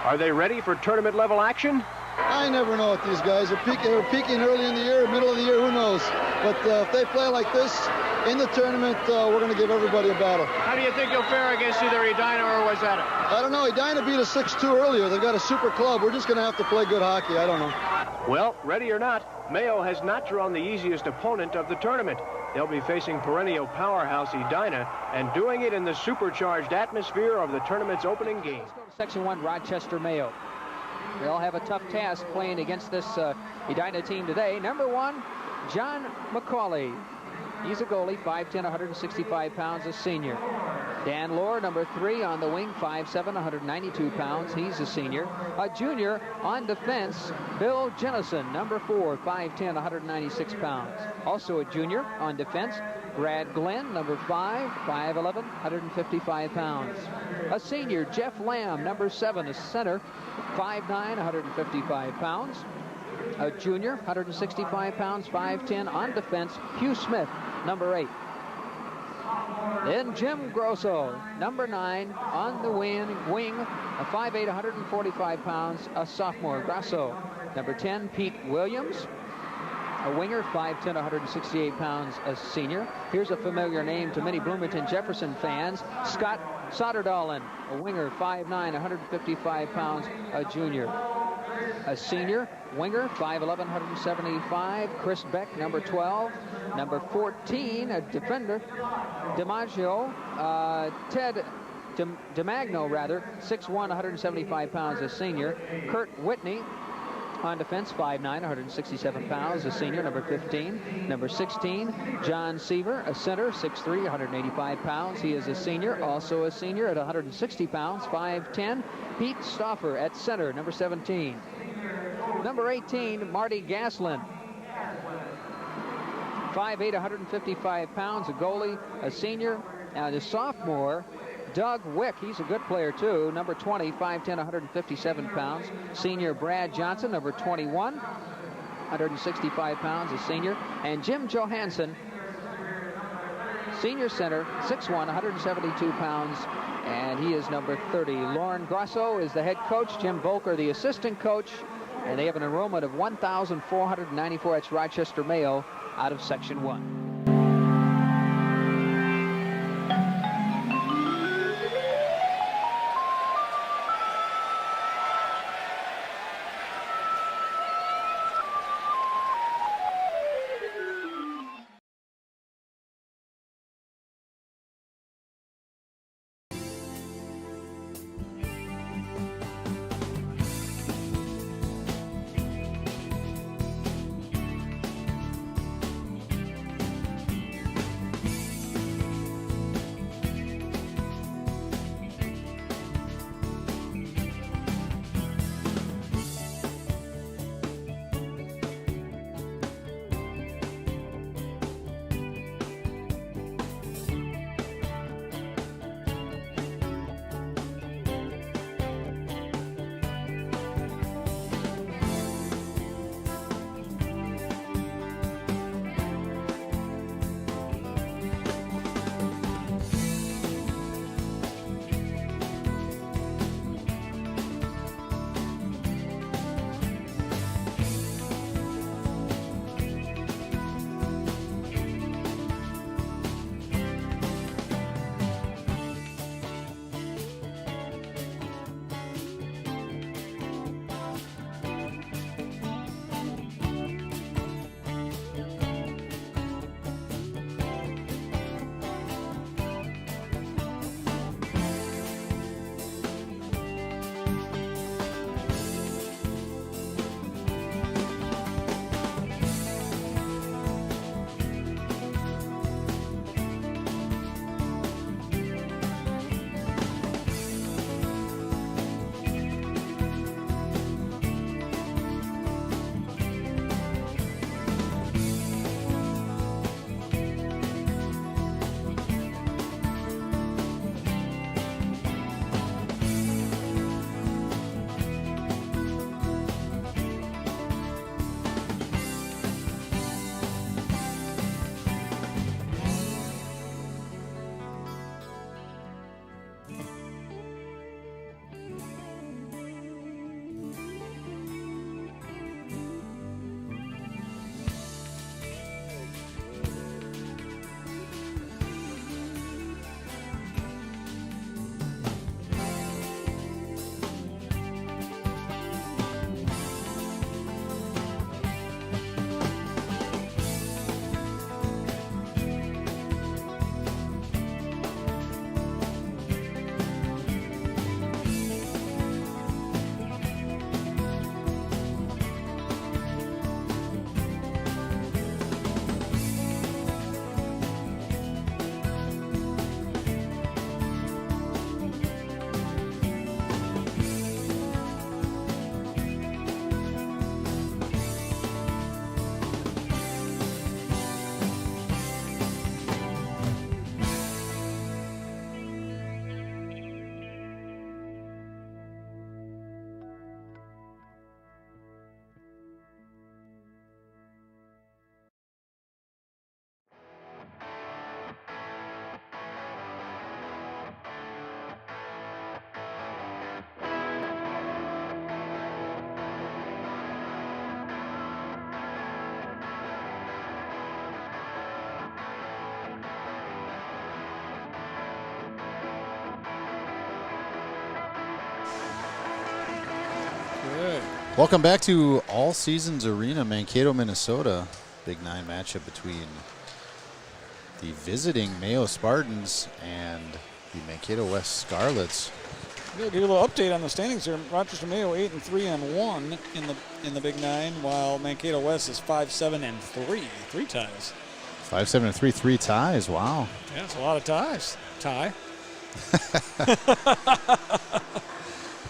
Are they ready for tournament-level action? I never know with these guys. They're peaking early in the year, middle of the year, who knows. But if they play like this in the tournament, we're going to give everybody a battle. How do you think you'll fare against either Edina or Wayzata? I don't know. Edina beat us 6-2 earlier. They've got a super club. We're just going to have to play good hockey. I don't know. Well, ready or not, Mayo has not drawn the easiest opponent of the tournament. They'll be facing perennial powerhouse Edina and doing it in the supercharged atmosphere of the tournament's opening game. Let's go to Section 1, Rochester Mayo. They'll have a tough task playing against this Edina team today. Number 1, John McCauley. He's a goalie, 5'10", 165 pounds, a senior. Dan Lohr, number 3 on the wing, 5'7", 192 pounds. He's a senior. A junior on defense, Bill Jennison, number 4, 5'10", 196 pounds. Also a junior on defense, Brad Glenn, number 5, 5'11", 155 pounds. A senior, Jeff Lamb, number 7, a center, 5'9", 155 pounds. A junior, 165 pounds, 5'10", on defense, Hugh Smith, number 8. Then Jim Grosso, number 9, on the wing, a 5'8", 145 pounds, a sophomore. Grosso. Number 10, Pete Williams, a winger, 5'10", 168 pounds, a senior. Here's a familiar name to many Bloomington Jefferson fans, Scott Sotterdalen, a winger, 5'9", 155 pounds, a junior. A senior winger, 5'11", 175, Chris Beck, number 12. Number 14, a defender, DiMaggio, Ted DiMagno, 6'1", 175 pounds, a senior. Kurt Whitney, on defense, 5'9", 167 pounds, a senior, number 15. Number 16, John Seaver, a center, 6'3", 185 pounds. He is a senior, also a senior at 160 pounds, 5'10". Pete Stauffer at center, number 17. Number 18, Marty Gaslin, 5'8", 155 pounds, a goalie, a senior. And a sophomore, Doug Wick, he's a good player too, number 20, 5'10", 157 pounds. Senior Brad Johnson, number 21, 165 pounds, a senior. And Jim Johansson, senior center, 6'1", 172 pounds, and he is number 30. Lauren Grosso is the head coach, Jim Volker the assistant coach, and they have an enrollment of 1,494. That's Rochester Mayo out of Section 1. Welcome back to All Seasons Arena, Mankato, Minnesota. Big 9 matchup between the visiting Mayo Spartans and the Mankato West Scarlets. We'll give you a little update on the standings here. Rochester Mayo 8-3-1 in the Big 9, while Mankato West is 5-7-3, 3 ties. 5-7-3, 3 ties. Wow. Yeah, it's a lot of ties. Tie.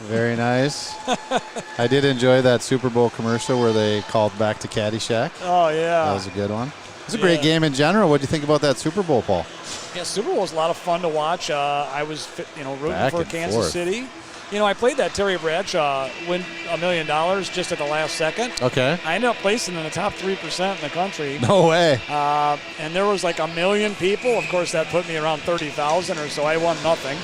Very nice. I did enjoy that Super Bowl commercial where they called back to Caddyshack. Oh, yeah. That was a good one. It was a great game in general. What do you think about that Super Bowl, Paul? Yeah, Super Bowl was a lot of fun to watch. I was, rooting Back for and Kansas forth. City. I played that Terry Bradshaw win $1 million just at the last second. Okay. I ended up placing in the top 3% in the country. No way. And there was like 1 million people. Of course, that put me around 30,000 or so. I won nothing.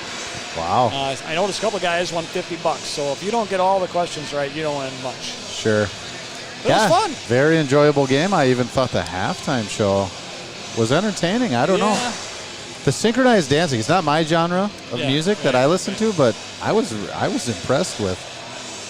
Wow. I noticed a couple of guys won $50. So if you don't get all the questions right, you don't win much. Sure. It was fun. Very enjoyable game. I even thought the halftime show was entertaining. I don't know. The synchronized dancing, it's not my genre of music that I listen to, but I was impressed with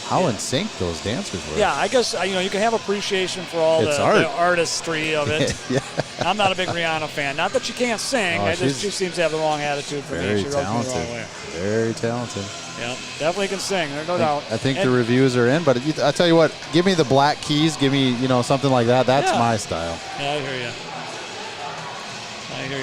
how in sync those dancers were. Yeah, I guess you can have appreciation for all the artistry of it. Yeah. I'm not a big Rihanna fan. Not that she can't sing. She seems to have the wrong attitude for me. Very She rubs me the talented. wrong way. Very talented. Yeah, definitely can sing. There's no doubt. I think the reviews are in, but I tell you what, give me the Black Keys, give me something like that. That's my style. Yeah, I hear you.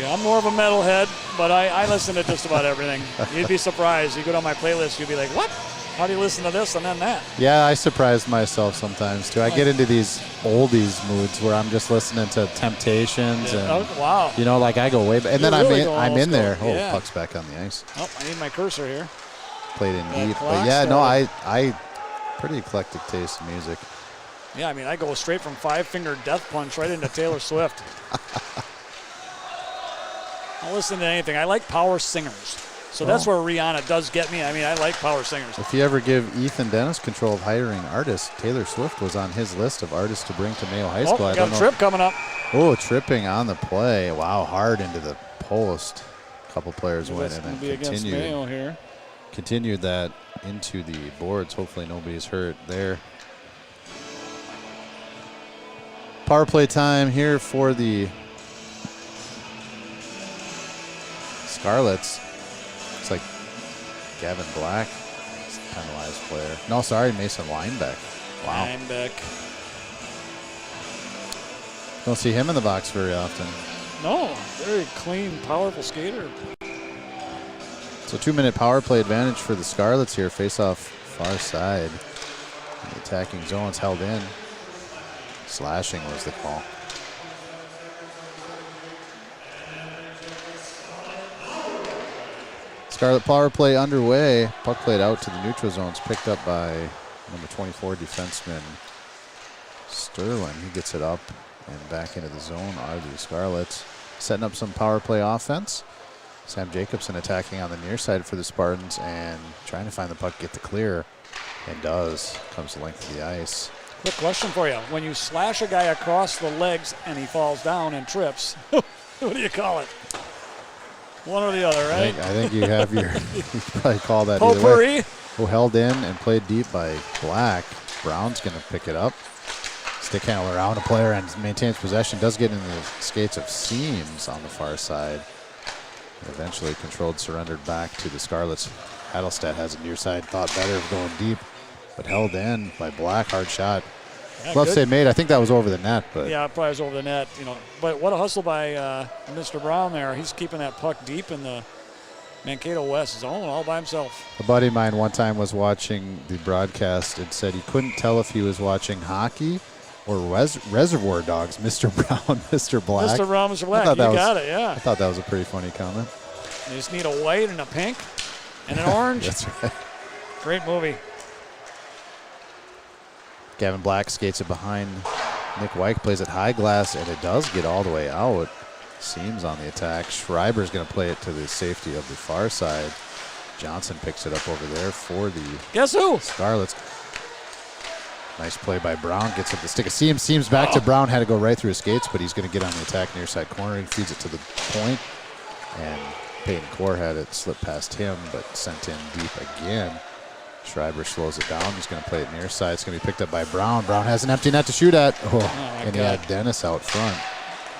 I'm more of a metalhead, but I listen to just about everything. You'd be surprised. You go down my playlist, you'd be like, what? How do you listen to this and then that? Yeah, I surprised myself sometimes, too. I get into these oldies moods where I'm just listening to Temptations. And, wow. I go way back. And then really I'm in there. school. Yeah. Puck's back on the ice. Oh, I need my cursor here. Played in deep. clock But yeah, no, started. I pretty eclectic taste in music. Yeah, I go straight from Five-Finger Death Punch right into Taylor Swift. I'll listen to anything. I like power singers. So that's where Rihanna does get me. I like power singers. If you ever give Ethan Dennis control of hiring artists, Taylor Swift was on his list of artists to bring to Mayo High School. I got a trip coming up. Oh, tripping on the play. Wow, hard into the post. A couple players went and then be against Mayo here. Continued that into the boards. Hopefully nobody's hurt there. Power play time here for the Scarlets. It's like Gavin Black, penalized player. No, sorry, Mason Linebeck. Wow. Linebeck. Don't see him in the box very often. No, very clean, powerful skater. So 2-minute power play advantage for the Scarlets here. Face off far side. The attacking zone's held in. Slashing was the call. Scarlet power play underway. Puck played out to the neutral zones, picked up by number 24 defenseman Sterling. He gets it up and back into the zone are the Scarlets. Setting up some power play offense. Sam Jacobson attacking on the near side for the Spartans and trying to find the puck, get the clear, and does. Comes the length of the ice. Quick question for you. When you slash a guy across the legs and he falls down and trips, what do you call it? One or the other, right? I think you have your, you probably call that either way. Potpourri. Who held in and played deep by Black. Brown's going to pick it up. Stick handle around a player and maintains possession. Does get in the skates of Seams on the far side. Eventually controlled, surrendered back to the Scarlets. Adelstedt has a near side, thought better of going deep, but held in by Black. Hard shot. Yeah, Let's say made. I think that was over the net, but yeah, it probably was over the net. But what a hustle by Mr. Brown there. He's keeping that puck deep in the Mankato West zone all by himself. a buddy of mine one time was watching the broadcast and said he couldn't tell if he was watching hockey or Reservoir Dogs. Mr. Brown, Mr. Black. Mr. Brown, Mr. Black, I thought that was a pretty funny comment. You just need a white and a pink and an orange. That's right. Great movie. Gavin Black skates it behind Nick Wyke, plays it high glass, and it does get all the way out. Seams on the attack. Schreiber's going to play it to the safety of the far side. Johnson picks it up over there for the Guess who? Scarlets. Nice play by Brown. Gets up the stick of Seams. Seams back to Brown. Had to go right through his skates, but he's going to get on the attack near side corner. He feeds it to the point. And Peyton Core had it slip past him, but sent in deep again. Schreiber slows it down. He's going to play it near side. It's going to be picked up by Brown. Brown has an empty net to shoot at. Oh, and he had Dennis out front.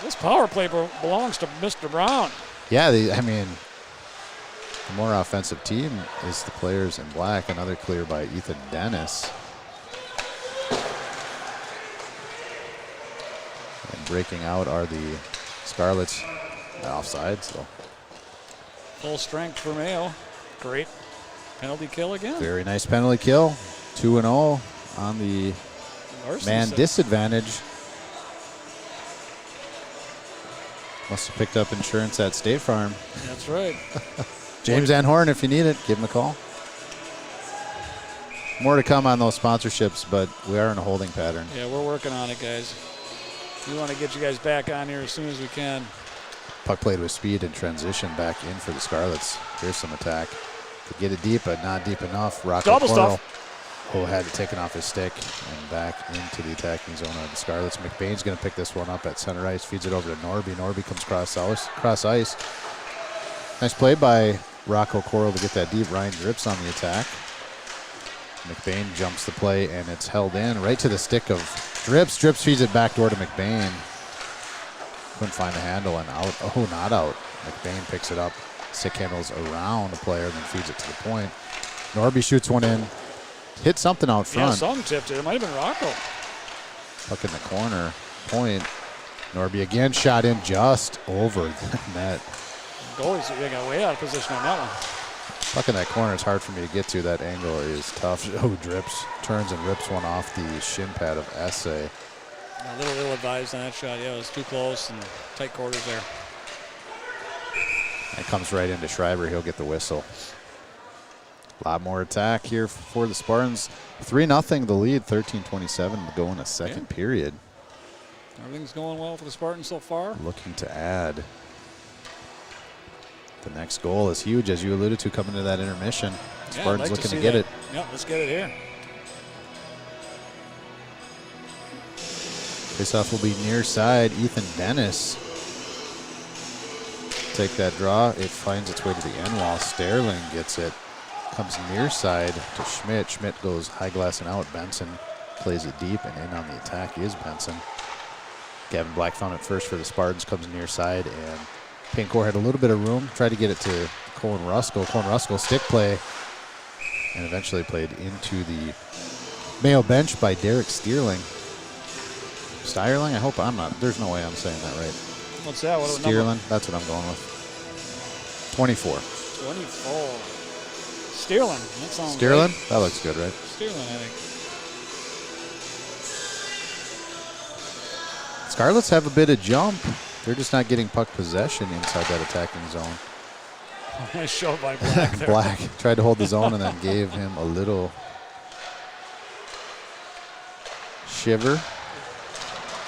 This power play belongs to Mr. Brown. Yeah, the more offensive team is the players in black. Another clear by Ethan Dennis. And breaking out are the Scarlets. Offside, so. Full strength for Mayo. Great penalty kill again. Very nice penalty kill. 2-0 on the man disadvantage. Must have picked up insurance at State Farm. That's right. James Van Horn, if you need it, give him a call. More to come on those sponsorships, but we are in a holding pattern. Yeah, we're working on it, guys. We want to get you guys back on here as soon as we can. Puck played with speed and transition back in for the Scarlets. Here's some attack. Could get it deep, but not deep enough. Rocco Double Coral, stuff. who had it taken off his stick and back into the attacking zone of the Scarlets. McBain's going to pick this one up at center ice, feeds it over to Norby. Norby comes cross ice. Nice play by Rocco Coral to get that deep. Ryan Drips on the attack. McBain jumps the play, and it's held in right to the stick of Drips. Drips feeds it back door to McBain. Couldn't find the handle and out. Oh, not out. McBain picks it up. Stick handles around the player and then feeds it to the point. Norby shoots one in. Hit something out front. Yeah, someone tipped it. It might have been Rocco. Puck in the corner. Point. Norby again shot in just over the net. Goalies got way out of position on that one. Puck in that corner is hard for me to get to. That angle is tough. Oh, Drips turns and rips one off the shin pad of Essay. A little ill-advised on that shot. Yeah, it was too close and tight quarters there. It comes right into Schreiber. He'll get the whistle. A lot more attack here for the Spartans. 3-0 the lead, 13:27 to go in a second period. Everything's going well for the Spartans so far. Looking to add. The next goal is huge, as you alluded to, coming to that intermission. Yeah, Spartans looking to get it. Yeah, let's get it here. Faceoff will be near side. Ethan Dennis. Take that draw. It finds its way to the end wall. Sterling gets it. Comes near side to Schmidt. Schmidt goes high glass and out. Benson plays it deep, and in on the attack is Benson. Gavin Black found it first for the Spartans. Comes near side, and Paincore had a little bit of room. Tried to get it to Colin Ruskell. Colin Ruskell stick play, and eventually played into the Mayo bench by Derek Steerling. Stierling? I hope I'm not. There's no way I'm saying that right. What's that? What Steerling? That's what I'm going with. 24. 24. Steerling. That sounds Steerling? Right. That looks good, right? Steerling, I think. Scarlets have a bit of jump. They're just not getting puck possession inside that attacking zone. Nice shot by Black there. Black tried to hold the zone and then gave him a little shiver.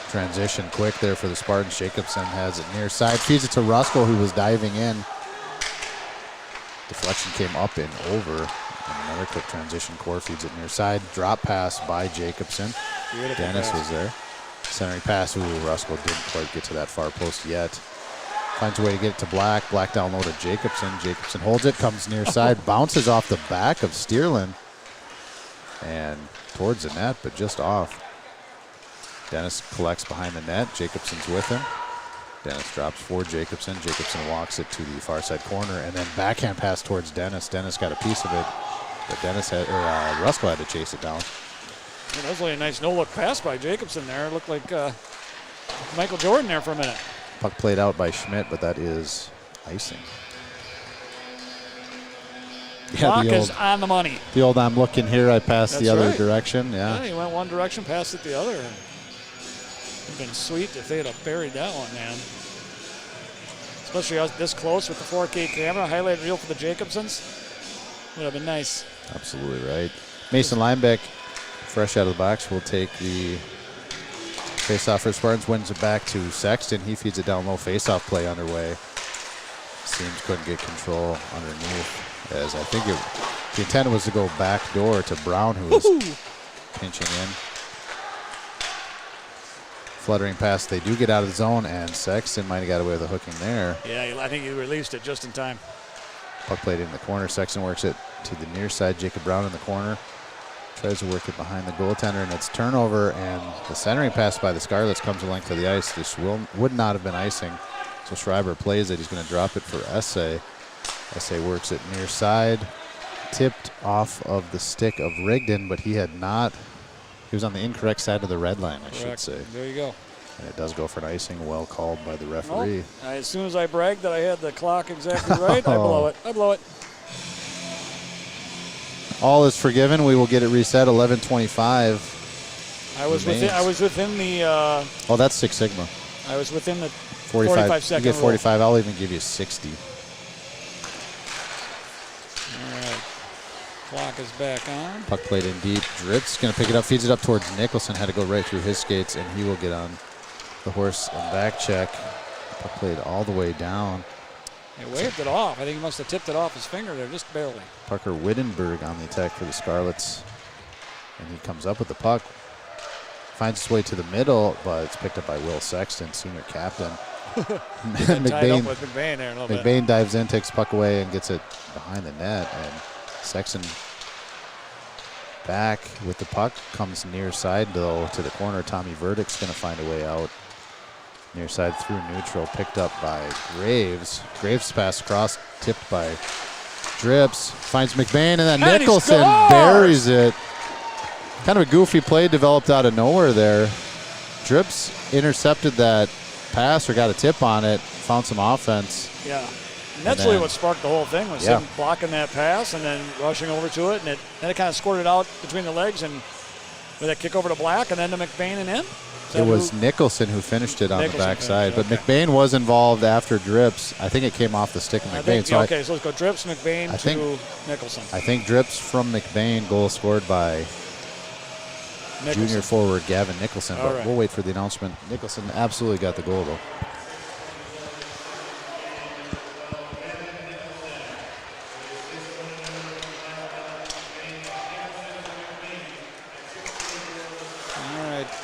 Transition quick there for the Spartans. Jacobson has it near side. Feeds it to Ruskell, who was diving in. Deflection came up and over. And another quick transition. Core feeds it near side. Drop pass by Jacobson. Beautiful Dennis pass. was there. Centering pass. Ooh, Ruskell didn't quite get to that far post yet. Finds a way to get it to Black. Black down low to Jacobson. Jacobson holds it. Comes near side. Bounces off the back of Steerlin. And towards the net, but just off. Dennis collects behind the net. Jacobson's with him. Dennis drops for Jacobson. Jacobson walks it to the far side corner, and then backhand pass towards Dennis. Dennis got a piece of it, but Ruskell had to chase it down. Yeah, that was really a nice no-look pass by Jacobson there. It looked like Michael Jordan there for a minute. Puck played out by Schmidt, but that is icing. Clock is on the money. The old I'm looking here, I passed That's the other right. direction. Yeah. He went one direction, passed it the other. It would have been sweet if they'd have buried that one, man. Especially this close with the 4K camera, highlight reel for the Jacobsons. Would have been nice. Absolutely right. Mason Linebeck, fresh out of the box, will take the face-off for Spartans, wins it back to Sexton. He feeds it down low, face-off play underway. Seems couldn't get control underneath, as I think the intent was to go back door to Brown, who was pinching in. Fluttering pass, they do get out of the zone, and Sexton might have got away with a hooking there. Yeah, I think he released it just in time. Puck played in the corner. Sexton works it to the near side. Jacob Brown in the corner. Tries to work it behind the goaltender, and it's turnover, and the centering pass by the Scarlets comes the length of the ice. This would not have been icing. So Schreiber plays it. He's going to drop it for Essay. Essay works it near side. Tipped off of the stick of Rigdon, but he had not. He was on the incorrect side of the red line, I should say. There you go. And it does go for an icing, well called by the referee. Well, as soon as I bragged that I had the clock exactly right, I blow it. I blow it. All is forgiven. We will get it reset. 11:25. I was within the. Oh, that's Six Sigma. I was within the 45 second. You get 45. I'll even give you 60. All right. Clock is back on. Puck played in deep. Drips going to pick it up, feeds it up towards Nicholson. Had to go right through his skates, and he will get on the horse and back check. Puck played all the way down. He waved it off. I think he must have tipped it off his finger there, just barely. Parker Wittenberg on the attack for the Scarlets. And he comes up with the puck. Finds his way to the middle, but it's picked up by Will Sexton, senior captain. Tied up with McBain there a little bit. McBain dives in, takes the puck away, and gets it behind the net. And Sexton back with the puck. Comes near side, though, to the corner. Tommy Verdict's going to find a way out. Near side through neutral, picked up by Graves. Graves pass across, tipped by Drips. Finds McBain, and then Nicholson buries it. Kind of a goofy play developed out of nowhere there. Drips intercepted that pass or got a tip on it, found some offense. Yeah. And that's really what sparked the whole thing, was him blocking that pass and then rushing over to it. And then it kind of squirted out between the legs and with that kick over to Black and then to McBain and in. It was Nicholson who finished it on the backside, but McBain was involved after Drips. I think it came off the stick of McBain. So let's go Drips, McBain to Nicholson. I think Drips from McBain, goal scored by junior forward Gavin Nicholson, but we'll wait for the announcement. Nicholson absolutely got the goal, though.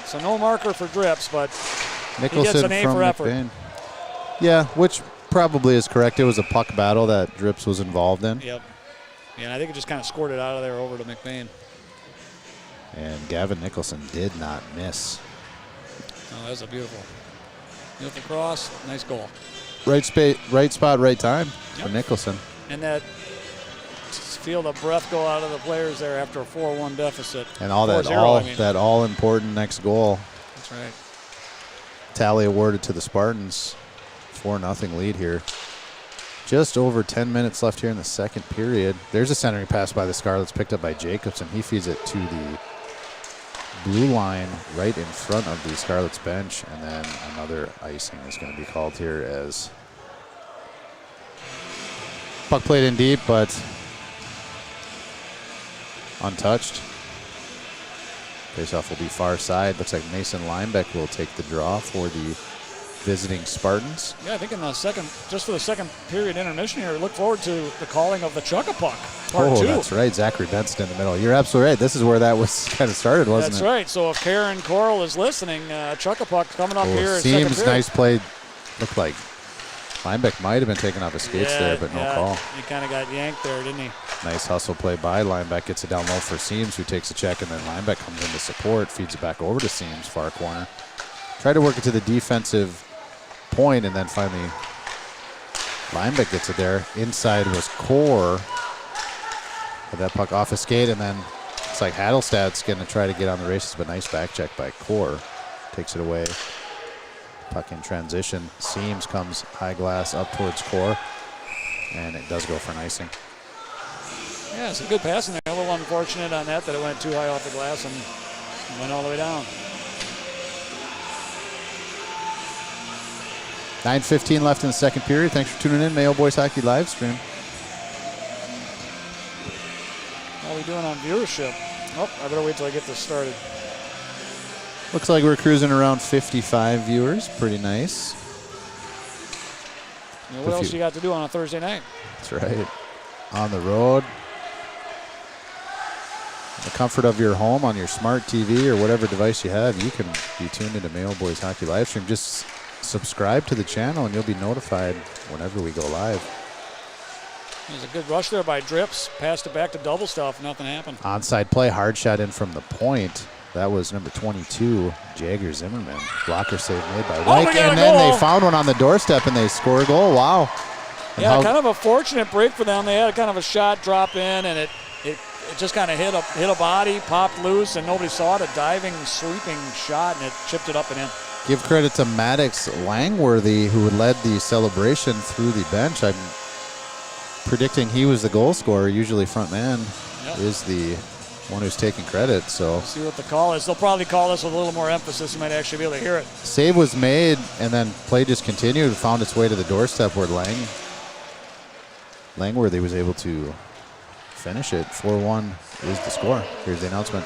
So no marker for Drips, but Nicholson he gets an A from for effort. McBain. Yeah, which probably is correct. It was a puck battle that Drips was involved in. Yep. Yeah, and I think it just kind of squirted out of there over to McBain. And Gavin Nicholson did not miss. Oh, that was a beautiful cross. Nice goal. Right spot, right time for Nicholson. And that, just feel the breath go out of the players there after a 4-1 deficit. And that all important next goal. That's right. Tally awarded to the Spartans. 4-0 lead here. Just over 10 minutes left here in the second period. There's a centering pass by the Scarlets picked up by Jacobson. He feeds it to the blue line right in front of the Scarlets bench. And then another icing is going to be called here as puck played in deep, but untouched. Faceoff will be far side. Looks like Mason Linebeck will take the draw for the visiting Spartans. Yeah, I think in the just for the second period intermission here, look forward to the calling of the Chugga-Puck part 2. That's right. Zachary Benson in the middle. You're absolutely right. This is where that was kind of started, wasn't it? That's right. So if Karen Coral is listening, Chugga-Puck coming up here in second Seems period. nice play. Looked like Linebeck might have been taking off his skates there, but no call. He kind of got yanked there, didn't he? Nice hustle play by Linebeck. Gets it down low for Seams, who takes a check, and then Linebeck comes in to support, feeds it back over to Seams, far corner. Tried to work it to the defensive point, and then finally Linebeck gets it there. Inside was Core. Had that puck off his skate, and then it's like Hadelstad's going to try to get on the races, but nice back check by Core. Takes it away. Puck in transition. Seams comes high glass up towards Core, and it does go for an icing. Yeah, some good passing there. A little unfortunate on that it went too high off the glass and went all the way down. 9:15 left in the second period. Thanks for tuning in. Mayo Boys Hockey live stream. How are we doing on viewership? Oh, I better wait till I get this started. Looks like we're cruising around 55 viewers. Pretty nice. You know, what else you got to do on a Thursday night? That's right. On the road. The comfort of your home on your smart TV or whatever device you have, you can be tuned into Mayo Boys Hockey live stream. Just subscribe to the channel and you'll be notified whenever we go live. There's a good rush there by Drips. Passed it back to double stuff. Nothing happened. Onside play, hard shot in from the point. That was number 22, Jagger Zimmerman. Blocker save made by Reich. And then they found one on the doorstep and they score a goal. Wow. And yeah, kind of a fortunate break for them. They had kind of a shot drop in, and it just kind of hit a body, popped loose, and nobody saw it. A diving, sweeping shot, and it chipped it up and in. Give credit to Maddox Langworthy, who led the celebration through the bench. I'm predicting he was the goal scorer. Usually front man is the one who's taking credit. So we'll see what the call is. They'll probably call this with a little more emphasis. You might actually be able to hear it. Save was made, and then play just continued, found its way to the doorstep where Langworthy was able to finish it. 4-1 is the score. Here's the announcement.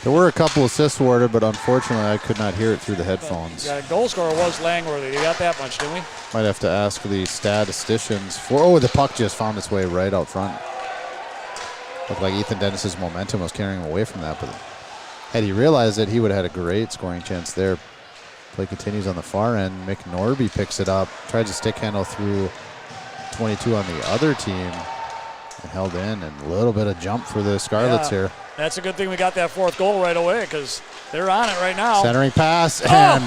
There were a couple assists awarded, but unfortunately I could not hear it through the headphones. Yeah, goal scorer was Langworthy. You got that much, didn't we? Might have to ask the statisticians. Oh, the puck just found its way right out front. Looked like Ethan Dennis's momentum was carrying him away from that, but had he realized it, he would have had a great scoring chance there. Play continues on the far end. Mick Norby picks it up, tried to stick handle through 22 on the other team, and held in, and a little bit of jump for the Scarlets here. That's a good thing we got that fourth goal right away, because they're on it right now. Centering pass, and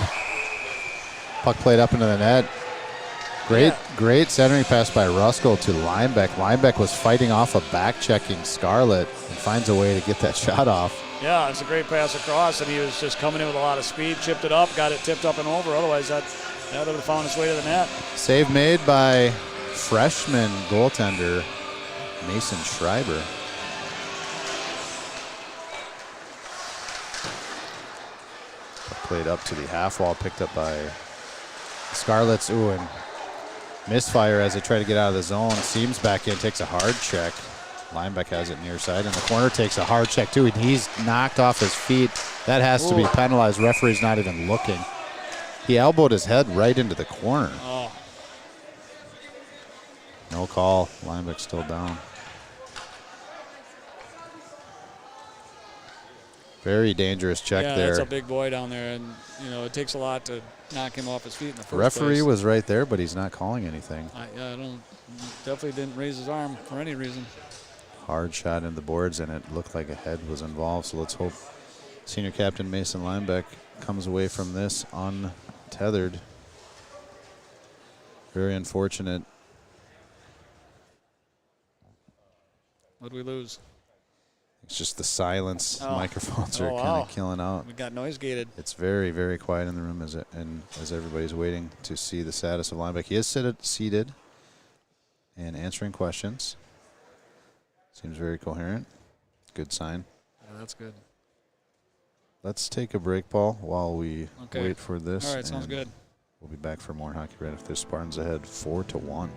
puck played up into the net. Great centering pass by Ruskell to Linebeck. Linebeck was fighting off a back-checking Scarlet and finds a way to get that shot off. Yeah, it's a great pass across, and he was just coming in with a lot of speed, chipped it up, got it tipped up and over. Otherwise, that would have found its way to the net. Save made by freshman goaltender Mason Schreiber. Played up to the half wall, picked up by Scarlets. Ooh, and misfire as they try to get out of the zone. Seams back in, takes a hard check. Linebeck has it near side. In the corner, takes a hard check too. He's knocked off his feet. That has to be penalized. Referee's not even looking. He elbowed his head right into the corner. Oh. No call. Linebeck's still down. Very dangerous check there. Yeah, that's a big boy down there, and it takes a lot to knock him off his feet in the first place. Referee was right there, but he's not calling anything. Definitely didn't raise his arm for any reason. Hard shot in the boards, and it looked like a head was involved. So let's hope senior captain Mason Linebeck comes away from this untethered. Very unfortunate. What did we lose? It's just the silence. Microphones are kind of killing out. We got noise gated. It's very, very quiet in the room as everybody's waiting to see the status of Linebeck. He is seated and answering questions. Seems very coherent. Good sign. Yeah, that's good. Let's take a break, Paul, while we wait for this. All right, sounds good. We'll be back for more hockey right after Spartans ahead 4-1.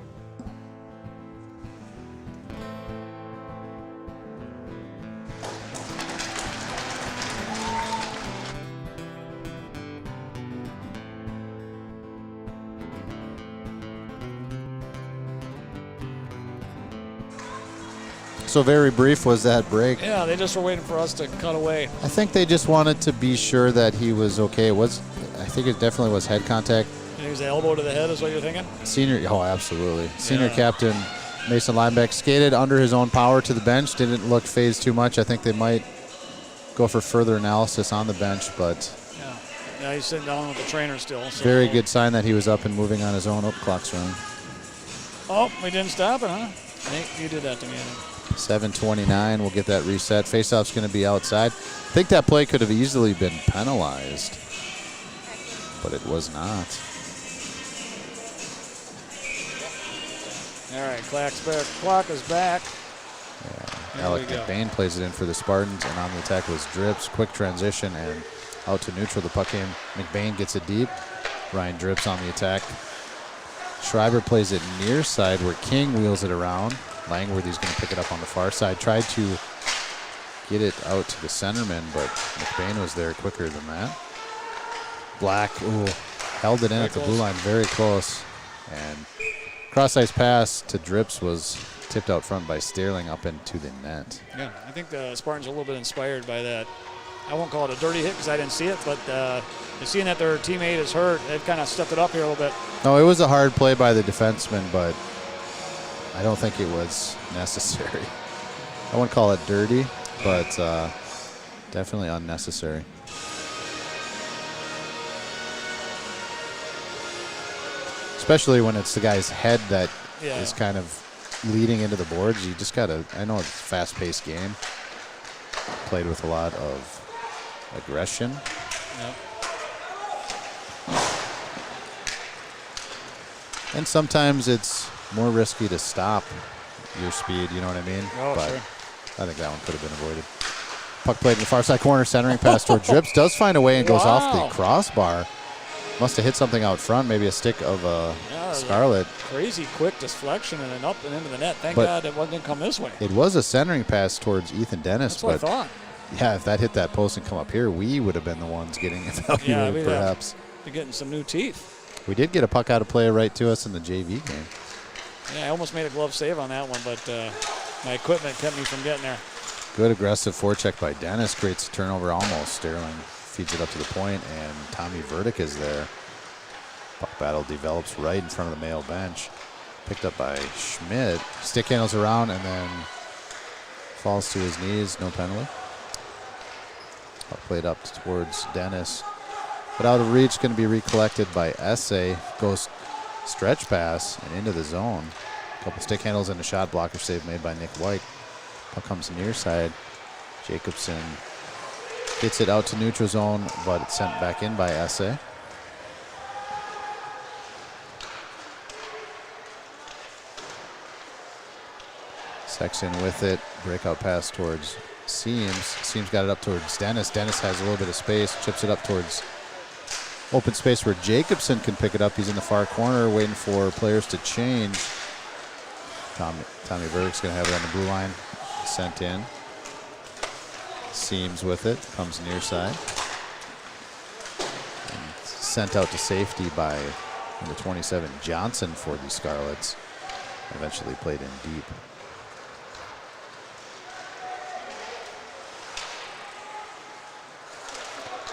So very brief was that break. Yeah, they just were waiting for us to cut away. I think they just wanted to be sure that he was okay. I think it definitely was head contact. He was elbow to the head is what you're thinking? Absolutely. Senior captain Mason Linebeck skated under his own power to the bench. Didn't look phased too much. I think they might go for further analysis on the bench, but yeah, he's sitting down with the trainer still. So. Very good sign that he was up and moving on his own. Clock's running. Oh, we didn't stop it, huh? Nate, you did that to me. 7:29. We'll get that reset. Faceoff's going to be outside. I think that play could have easily been penalized, but it was not. All right, clock is back. Yeah. Alec McBain plays it in for the Spartans, and on the attack was Drips. Quick transition and out to neutral. The puck came. McBain gets it deep. Ryan Drips on the attack. Schreiber plays it near side where King wheels it around. Langworthy's going to pick it up on the far side. Tried to get it out to the centerman, but McBain was there quicker than that. Black held it in at the blue line very close. And Cross-ice pass to Drips was tipped out front by Sterling up into the net. Yeah, I think the Spartans are a little bit inspired by that. I won't call it a dirty hit because I didn't see it, but seeing that their teammate is hurt, they've kind of stepped it up here a little bit. No, it was a hard play by the defenseman, but I don't think it was necessary. I wouldn't call it dirty, but definitely unnecessary. Especially when it's the guy's head that is kind of leading into the boards. You just got to, I know it's a fast-paced game. Played with a lot of aggression. Yep. And sometimes it's more risky to stop your speed, you know what I mean? Oh, but sure. I think that one could have been avoided. Puck played in the far side corner, centering pass toward Drips. Does find a way and goes off the crossbar. Must have hit something out front, maybe a stick of Scarlet. Crazy quick deflection and then up and into the net. Thank God it wasn't come this way. It was a centering pass towards Ethan Dennis. That's what I thought. Yeah, if that hit that post and come up here, we would have been the ones getting evaluated, perhaps. Be getting some new teeth. We did get a puck out of play right to us in the JV game. Yeah, I almost made a glove save on that one, but my equipment kept me from getting there. Good aggressive forecheck by Dennis. Creates a turnover almost. Sterling feeds it up to the point, and Tommy Verdick is there. Puck battle develops right in front of the Mayo bench. Picked up by Schmidt. Stick handles around and then falls to his knees. No penalty. Puck played up towards Dennis. But out of reach, going to be recollected by Essay. Goes stretch pass and into the zone. A couple stick handles and a shot blocker save made by Nick White. Puck comes near side. Jacobson gets it out to neutral zone, but it's sent back in by Essay. Sexton with it. Breakout pass towards Seams. Seams got it up towards Dennis. Dennis has a little bit of space. Chips it up towards open space where Jacobson can pick it up. He's in the far corner waiting for players to change. Tommy Berg's going to have it on the blue line. Sent in. Seams with it. Comes near side. And sent out to safety by number 27 Johnson for the Scarlets. Eventually played in deep.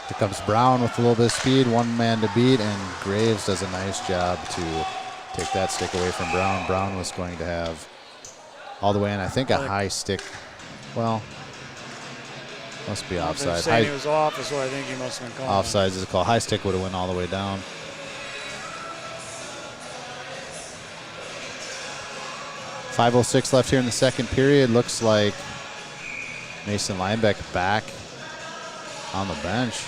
Here comes Brown with a little bit of speed, one man to beat, and Graves does a nice job to take that stick away from Brown. Brown was going to have all the way in, I think, a high stick. Well, must be offside. Saying he was off is what I think he must have been calling. Offsides is a call. High stick would have went all the way down. .506 left here in the second period. Looks like Mason Linebeck back on the bench.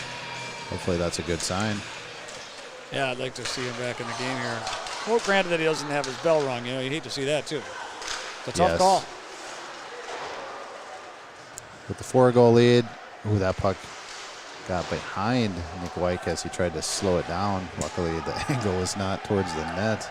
Hopefully that's a good sign. Yeah, I'd like to see him back in the game here. Well, granted that he doesn't have his bell rung. You know, you'd hate to see that too. It's a tough call. With the 4-goal lead, that puck got behind Nick White as he tried to slow it down. Luckily, the angle was not towards the net.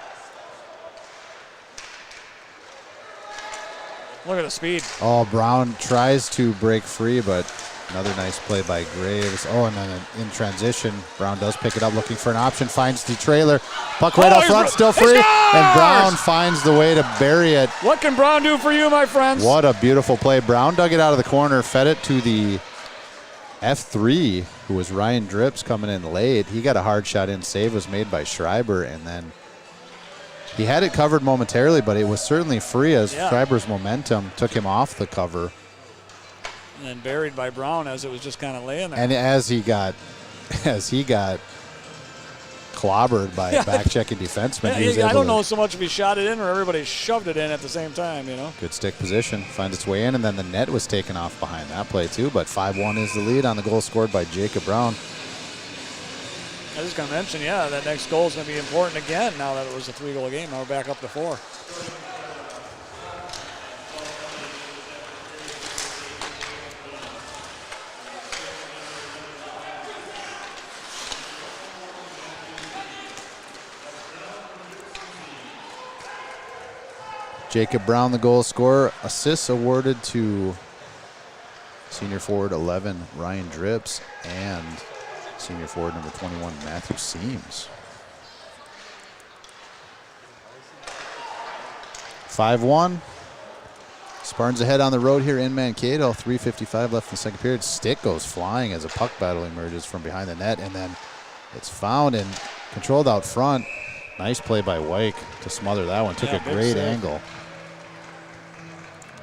Look at the speed. Oh, Brown tries to break free, but another nice play by Graves. Oh, and then in transition, Brown does pick it up, looking for an option, finds the trailer. Puck right out front, still free, and Brown finds the way to bury it. What can Brown do for you, my friends? What a beautiful play. Brown dug it out of the corner, fed it to the F3, who was Ryan Drips coming in late. He got a hard shot in. Save was made by Schreiber, and then he had it covered momentarily, but it was certainly free as Schreiber's momentum took him off the cover. And then buried by Brown as it was just kind of laying there. And as he got clobbered by a back-checking defenseman, he was able I don't know so much if he shot it in or everybody shoved it in at the same time, you know. Good stick position, finds its way in, and then the net was taken off behind that play too, but 5-1 is the lead on the goal scored by Jacob Brown. I was just going to mention, that next goal is going to be important again now that it was a 3-goal game. Now we're back up to 4. Jacob Brown, the goal scorer. Assists awarded to senior forward 11, Ryan Drips, and senior forward number 21, Matthew Seams. 5-1. Spartans ahead on the road here in Mankato. 3:55 left in the second period. Stick goes flying as a puck battle emerges from behind the net, and then it's found and controlled out front. Nice play by Wyke to smother that one. Took a great angle.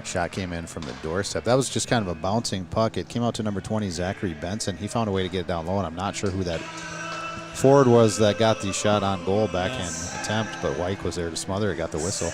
Shot came in from the doorstep. That was just kind of a bouncing puck. It came out to number 20, Zachary Benson. He found a way to get it down low, and I'm not sure who that forward was that got the shot on goal back in attempt, but Wyke was there to smother it, got the whistle.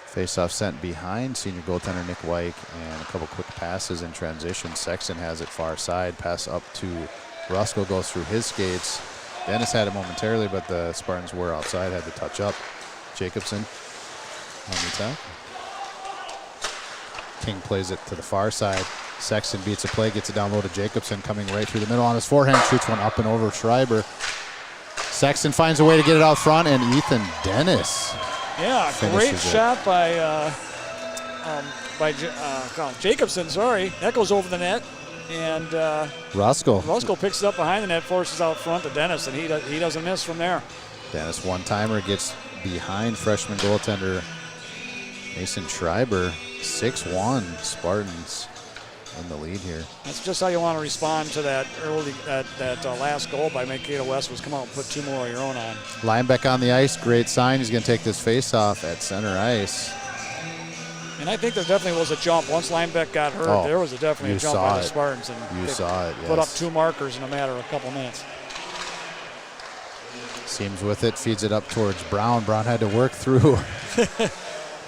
Face-off sent behind senior goaltender Nick Wyke, and a couple quick passes in transition. Sexton has it far side. Pass up to Ruskell, goes through his skates. Dennis had it momentarily, but the Spartans were outside, had to touch up. Jacobson on the attack. King plays it to the far side. Sexton beats a play, gets it down low to Jacobson, coming right through the middle on his forehand, shoots one up and over Schreiber. Sexton finds a way to get it out front, and Ethan Dennis. Yeah, great shot by Jacobson. Sorry, that goes over the net, and Ruskell picks it up behind the net, forces out front to Dennis, and he doesn't miss from there. Dennis one-timer gets behind freshman goaltender Mason Schreiber. 6-1 Spartans in the lead here. That's just how you want to respond to that early that last goal by Mankato West, was come out and put two more of your own on. Lineback on the ice, great sign. He's going to take this face-off at center ice. And I think there definitely was a jump. Once Lineback got hurt, there was definitely a jump by the Spartans. And you saw it, yes. Put up two markers in a matter of a couple minutes. Seams with it, feeds it up towards Brown. Brown had to work through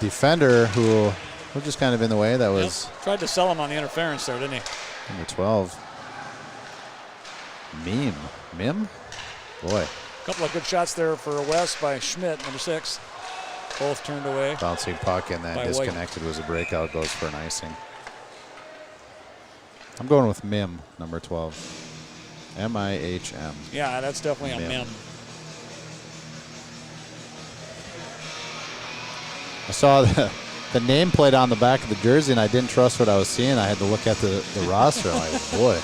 defender who was just kind of in the way. That was tried to sell him on the interference there, didn't he? Number 12. Mim? Boy. A couple of good shots there for West by Schmidt, number 6. Both turned away. Bouncing puck and then disconnected was a breakout. Goes for an icing. I'm going with Mim, number 12. M-I-H-M. Yeah, that's definitely a Mim. I saw the nameplate on the back of the jersey, and I didn't trust what I was seeing. I had to look at the roster. I'm like, boy,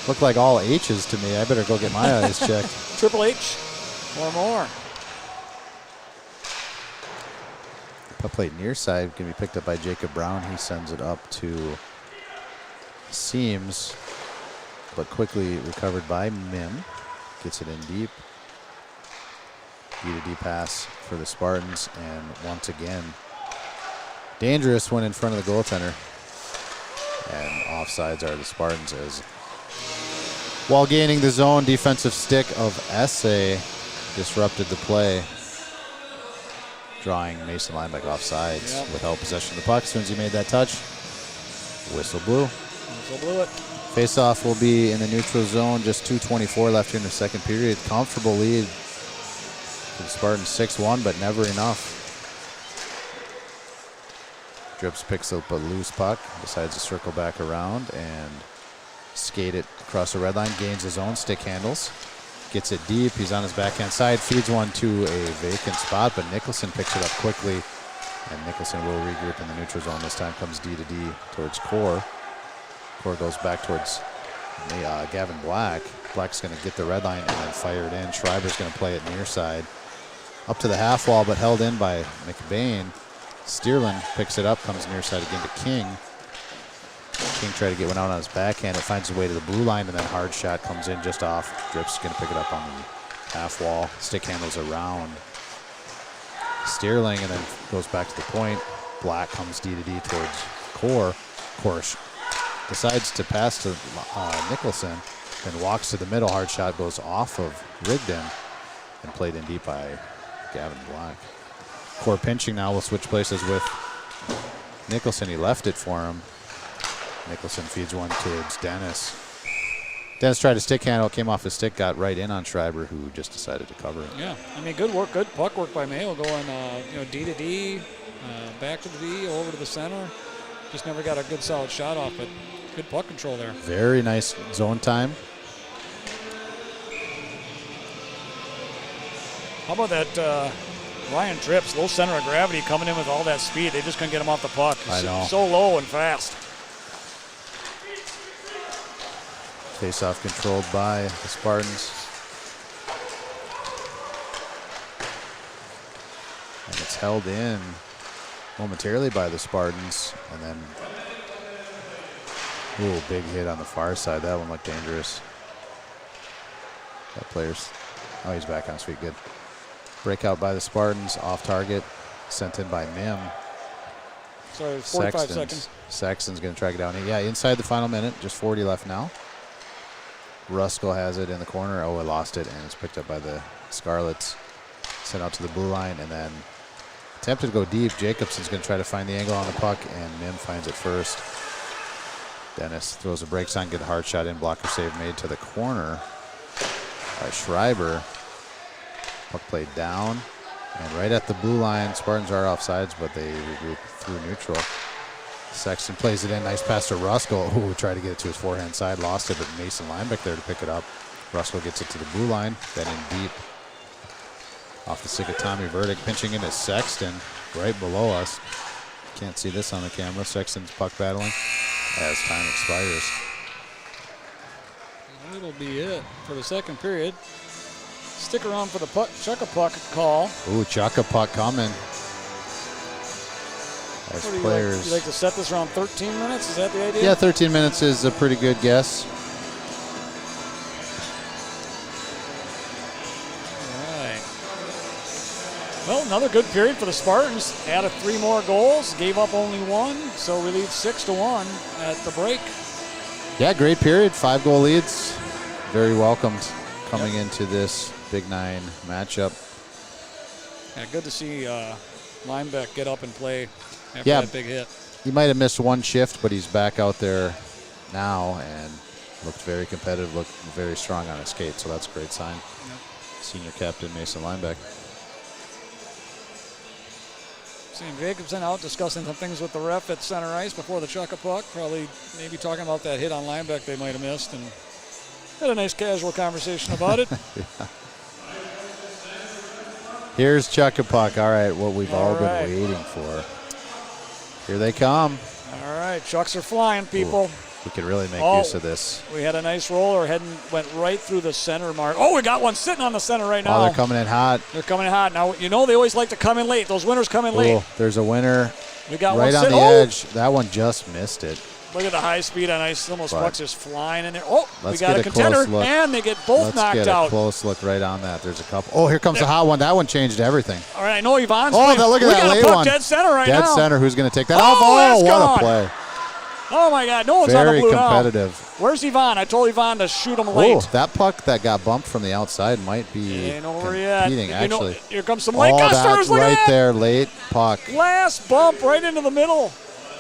looked like all H's to me. I better go get my eyes checked. Triple H or more. Puck plate near side can be picked up by Jacob Brown. He sends it up to Seams, but quickly recovered by Mim. Gets it in deep. D-to-D pass for the Spartans, and once again, dangerous when in front of the goaltender. And offsides are the Spartans, as while gaining the zone, defensive stick of Essay disrupted the play, drawing Mason Lineback offsides without possession of the puck. As soon as he made that touch, whistle blew. Whistle blew it. Face-off will be in the neutral zone. Just 2:24 left here in the second period. Comfortable lead for the Spartans, 6-1, but never enough. Drips picks up a loose puck, decides to circle back around and skate it across the red line, gains his own, stick handles, gets it deep. He's on his backhand side, feeds one to a vacant spot, but Nicholson picks it up quickly, and Nicholson will regroup in the neutral zone. This time comes D-to-D towards Core. Core goes back towards Gavin Black. Black's going to get the red line and then fire it in. Schreiber's going to play it near side. Up to the half wall, but held in by McBain. Stierlin picks it up, comes near side again to King. King tried to get one out on his backhand. It finds its way to the blue line, and then hard shot comes in just off. Drip's going to pick it up on the half wall. Stick handles around Stierling and then goes back to the point. Black comes D-to-D towards Core. Core decides to pass to Nicholson, then walks to the middle. Hard shot goes off of Rigdon and played in deep by Gavin Black. Core pinching now. Will switch places with Nicholson. He left it for him. Nicholson feeds one towards Dennis. Dennis tried to stick handle, came off his stick, got right in on Schreiber, who just decided to cover it. Yeah, I mean, good work, good puck work by Mayo, going D-to-D, back to the D, over to the center. Just never got a good solid shot off, but good puck control there. Very nice zone time. How about that Ryan Trips, low center of gravity, coming in with all that speed. They just couldn't get him off the puck. I know. So low and fast. Face-off controlled by the Spartans. And it's held in momentarily by the Spartans. And then, ooh, big hit on the far side. That one looked dangerous. That player's, oh, he's back on his feet. Good. Breakout by the Spartans, off target, sent in by Mim. Sorry, 45 seconds. Sexton's going to track it down. Yeah, inside the final minute, just 40 left now. Ruskell has it in the corner. Oh, I lost it, and it's picked up by the Scarlets. Sent out to the blue line, and then attempted to go deep. Jacobson's going to try to find the angle on the puck, and Mim finds it first. Dennis throws a break sign, good hard shot in, blocker save made to the corner by Schreiber. Puck played down, and right at the blue line, Spartans are offsides, but they regroup through neutral. Sexton plays it in, nice pass to Ruskell, who tried to get it to his forehand side, lost it, but Mason Linebeck there to pick it up. Ruskell gets it to the blue line, then in deep. Off the stick of Tommy Verdick, pinching into Sexton, right below us. Can't see this on the camera. Sexton's puck battling as time expires. That'll be it for the second period. Stick around for the Chuck-a-Puck call. Ooh, Chuck-a-Puck coming. As What do players. you like to set this around 13 minutes? Is that the idea? Yeah, 13 minutes is a pretty good guess. All right. Well, another good period for the Spartans. Added 3 more goals, gave up only 1, so we lead 6-1 at the break. Yeah, great period. 5-goal leads. Very welcomed coming into this Big Nine matchup. Yeah, good to see Linebeck get up and play after Yeah. that big hit. He might have missed one shift, but he's back out there now and looked very competitive, looked very strong on his skate, so that's a great sign. Yep. Senior captain Mason Linebeck. Seeing Jacobson out discussing some things with the ref at center ice before the Chuck-a-Puck. Probably maybe talking about that hit on Linebeck they might have missed, and had a nice casual conversation about it. Yeah. Here's Chuck-a-Puck. All right, what we've all been waiting for. Here they come. All right, Chucks are flying, people. Ooh, we could really make use of this. We had a nice roller, went right through the center mark. Oh, we got one sitting on the center right now. Oh, they're coming in hot. They're coming in hot. Now, you know they always like to come in late. Those winners come in late. Ooh, there's a winner We got right one on the edge. That one just missed it. Look at the high speed on ice. Almost But pucks just flying in there. Oh, we let's got get a a contender, close look. and they get both knocked Let's get out. a close look right on that. There's a couple. Oh, here comes the hot one. That one changed everything. All right, I know Yvonne's Oh, playing. look at we that got late a puck one. dead center right Dead now. center. Who's going to take that? Oh, that's what gone. a play. Oh, my God. No one's on the Very blue now. competitive. Where's Yvonne? I told Yvonne to shoot him late. Oh, that puck that got bumped from the outside might be Ain't over yet. competing, actually. Here comes some late Oh, gusters. that's Look at right that. there. Late puck. Last bump right into the middle.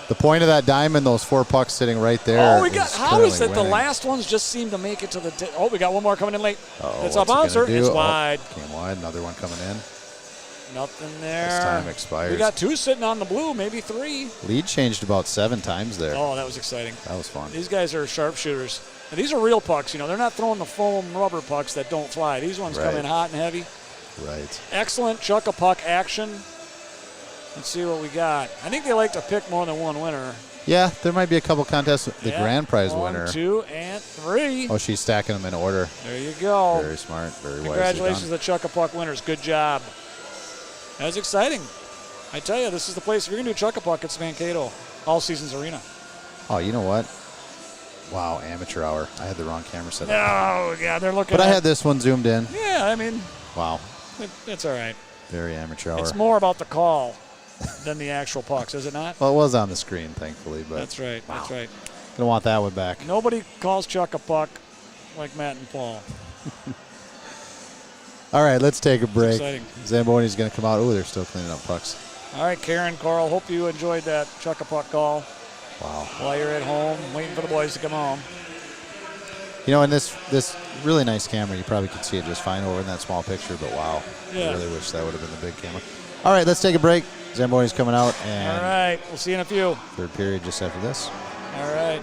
The point of that diamond, those 4 pucks sitting right there. Oh, we got. is How is clearly it the winning. last ones just seem to make it to the? Oh, we got one more coming in late. Uh-oh, It's a what's he bouncer. gonna do? It's Oh, wide. came wide. Another one coming in. Nothing there. This time expires. We got 2 sitting on the blue, maybe 3. Lead changed about 7 times there. Oh, that was exciting. That was fun. These guys are sharpshooters. And these are real pucks. You know, they're not throwing the foam rubber pucks that don't fly. These ones come Right. in hot and heavy. Right. Excellent Chuck-a-Puck action. Let's see what we got. I think they like to pick more than one winner. Yeah, there might be a couple contests. The Yeah, grand prize 1, winner. 2, and 3. Oh, she's stacking them in order. There you go. Very smart. Very wisely Congratulations done. to the Chuck-a-Puck winners. Good job. That was exciting. I tell you, this is the place. If you're going to do Chuck-a-Puck, it's Mankato. All Seasons Arena. Oh, you know what? Wow, amateur hour. I had the wrong camera set up. Oh, yeah, they're looking But at I had this one zoomed in. Yeah, I mean, Wow. it's all right. Very amateur hour. It's more about the call than the actual pucks, is it not? Well, it was on the screen, thankfully. But That's right. Wow. That's right. Gonna want that one back. Nobody calls Chuck-a-Puck like Matt and Paul. All right, let's take a break. exciting. Zamboni's gonna come out. Oh, they're still cleaning up pucks. All right, Karen, Carl, hope you enjoyed that Chuck-a-Puck call Wow. while you're at home waiting for the boys to come home. You know, in this really nice camera, you probably could see it just fine over in that small picture, but wow. Yeah. I really wish that would have been the big camera. All right, let's take a break. Zamboni's coming out, and All right, we'll see you in a few. third period just after this. All right.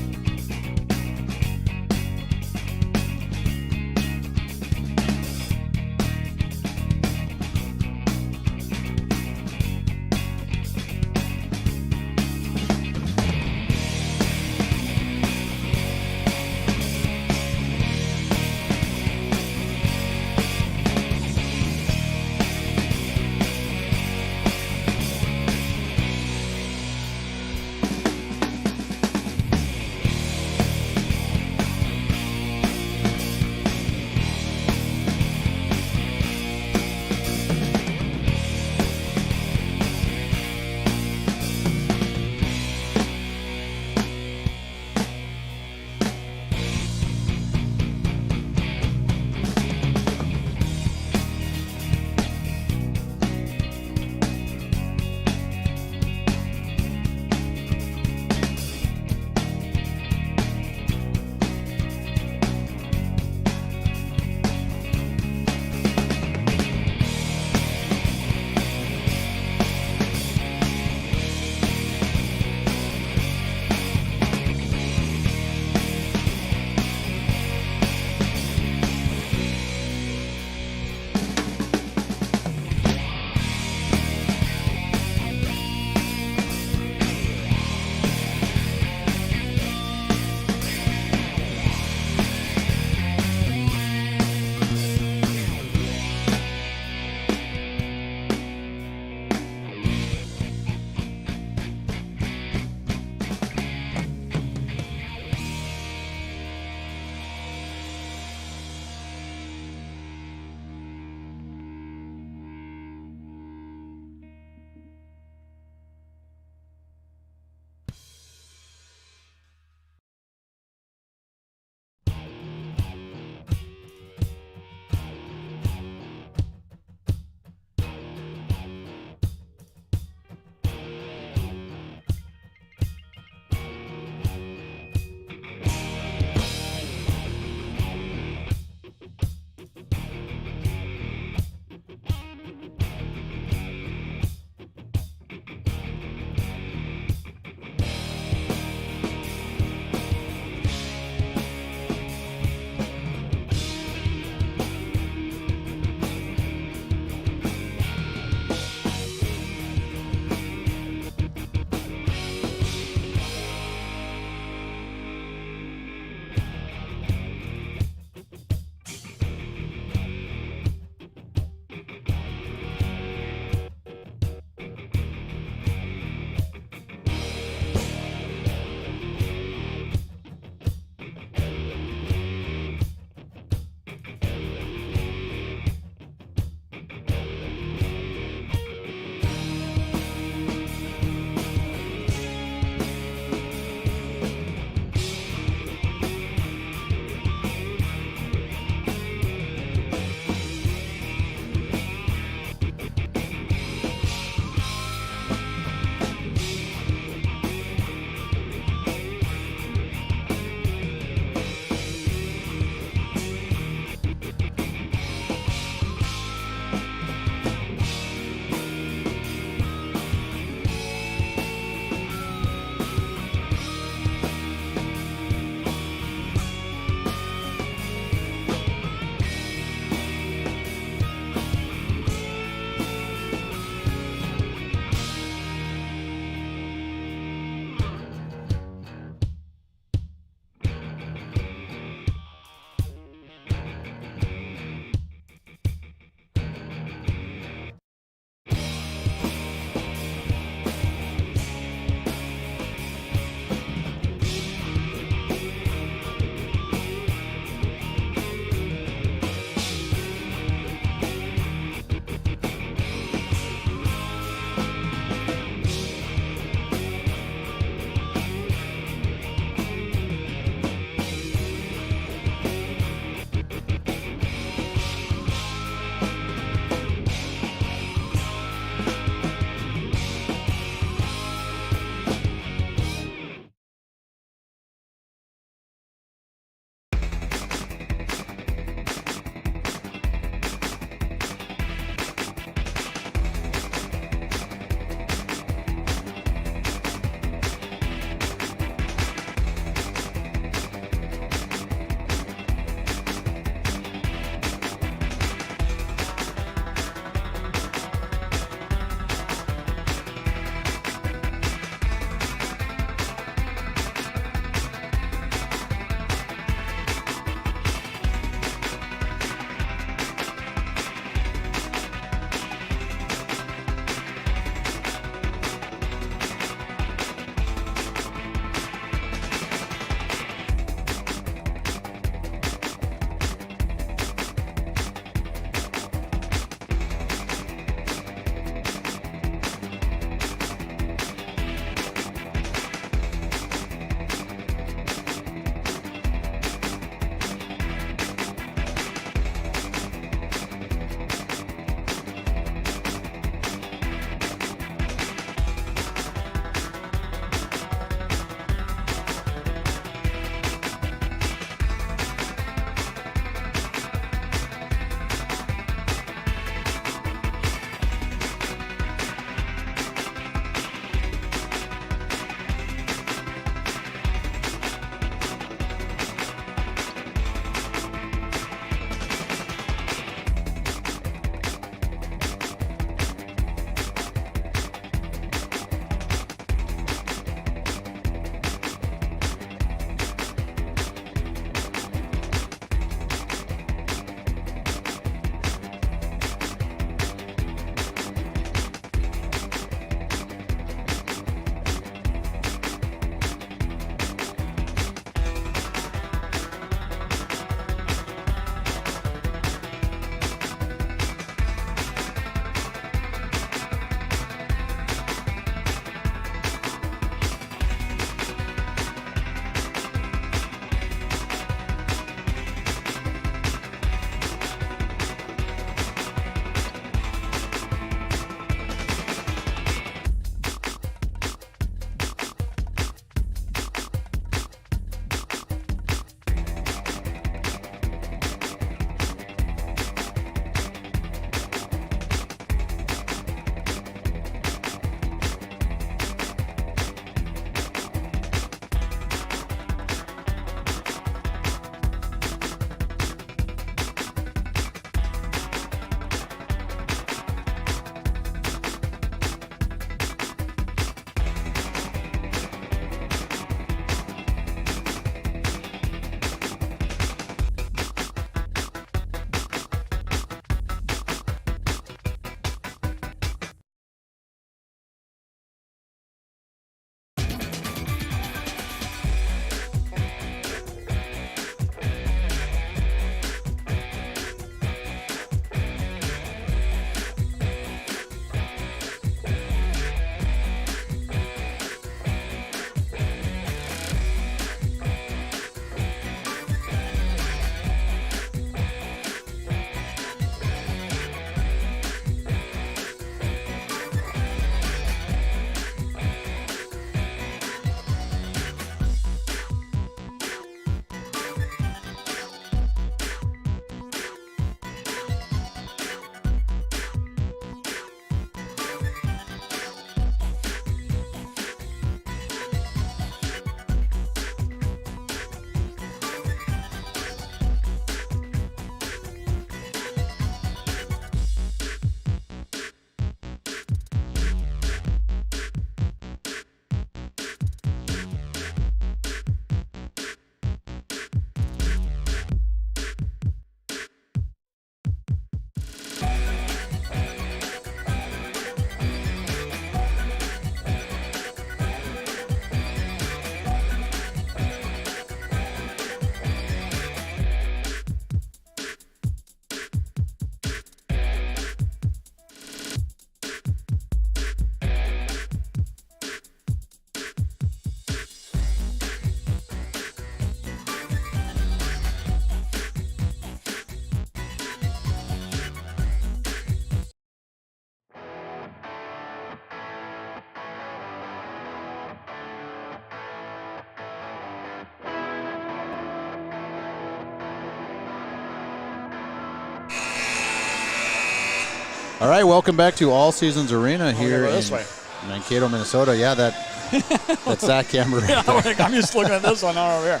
All right, welcome back to All Seasons Arena here go in this way. Mankato, Minnesota. Yeah, that's that camera right Yeah, there. I'm just looking at this one over here.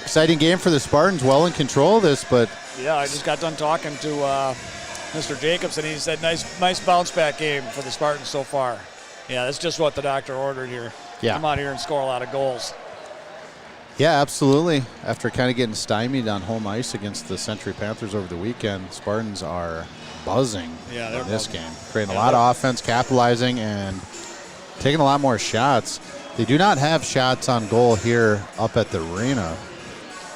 Exciting game for the Spartans. Well in control of this, but Yeah, I just got done talking to Mr. Jacobs, and he said nice bounce back game for the Spartans so far. Yeah, that's just what the doctor ordered here. Yeah. Come out here and score a lot of goals. yeah, absolutely. After kind of getting stymied on home ice against the Century Panthers over the weekend, Spartans are buzzing Yeah, they're in this buzzing. game. Creating a Yeah, lot of offense, capitalizing, and taking a lot more shots. They do not have shots on goal here up at the arena.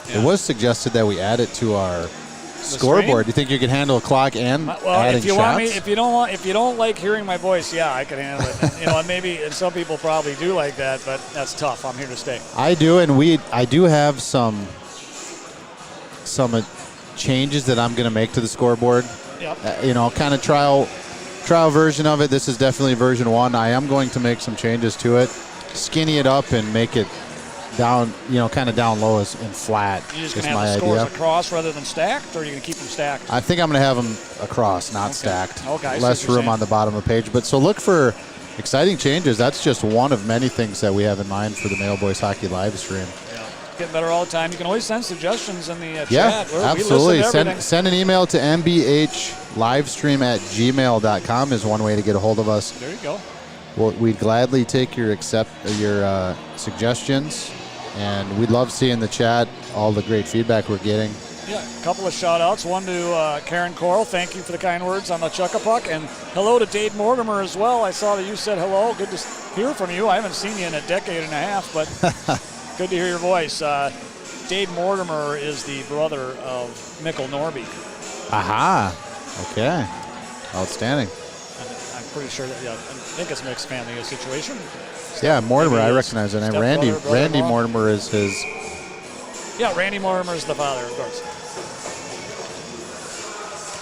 Yeah. It was suggested that we add it to our scoreboard. Do you think you could handle a clock and Well, adding if you shots? want me, if you don't like hearing my voice, yeah, I can handle it. And maybe, and some people probably do like that, but that's tough. I'm here to stay. I do, and I do have some changes that I'm going to make to the scoreboard. Yep. Kind of trial version of it. This is definitely version 1. I am going to make some changes to it, skinny it up, and make it down, kind of down low and flat. You just is gonna my have the scores idea. across rather than stacked, or are you gonna keep them stacked? I think I'm going to have them across, not stacked. Okay, I see Less what you're room saying. on the bottom of the page. But so look for exciting changes. That's just one of many things that we have in mind for the Mayo Boys Hockey live stream. Yeah. Getting better all the time. You can always send suggestions in the Yeah, chat. We absolutely. listen to everything. Send an email to mbhlivestream@gmail.com is one way to get a hold of us. There you go. Well, we'd gladly take your suggestions, and we'd love seeing the chat all the great feedback we're getting. Yeah, a couple of shout-outs. One to Karen Coral. Thank you for the kind words on the Chuck-a-Puck. And hello to Dade Mortimer as well. I saw that you said hello. Good to hear from you. I haven't seen you in a decade and a half, but good to hear your voice. Dade Mortimer is the brother of Mikkel Norby. Aha. Okay. Outstanding. I'm pretty sure that, I think it's a mixed family situation. Yeah, Mortimer, Maybe I his recognize the name. stepbrother, Randy brother-in-law. Mortimer is his. Yeah, Randy Mortimer is the father, of course.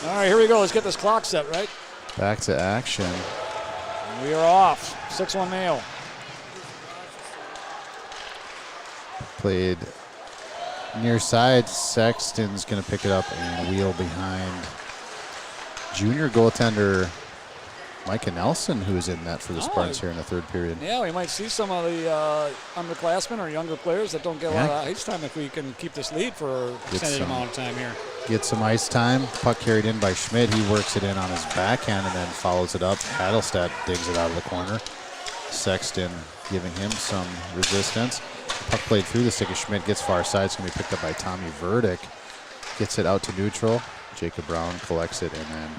All right, here we go. Let's get this clock set, right? Back to action. We are off. 6-1 Mayo. Played near side. Sexton's going to pick it up and wheel behind junior goaltender Micah Nelson, who is in net for the Spartans here in the third period. Yeah, we might see some of the underclassmen or younger players that don't get a lot of ice time if we can keep this lead for an extended amount of time here. Get some ice time. Puck carried in by Schmidt. He works it in on his backhand and then follows it up. Adelstedt digs it out of the corner. Sexton giving him some resistance. Puck played through the stick of Schmidt. Gets far side. It's going to be picked up by Tommy Verdick. Gets it out to neutral. Jacob Brown collects it and then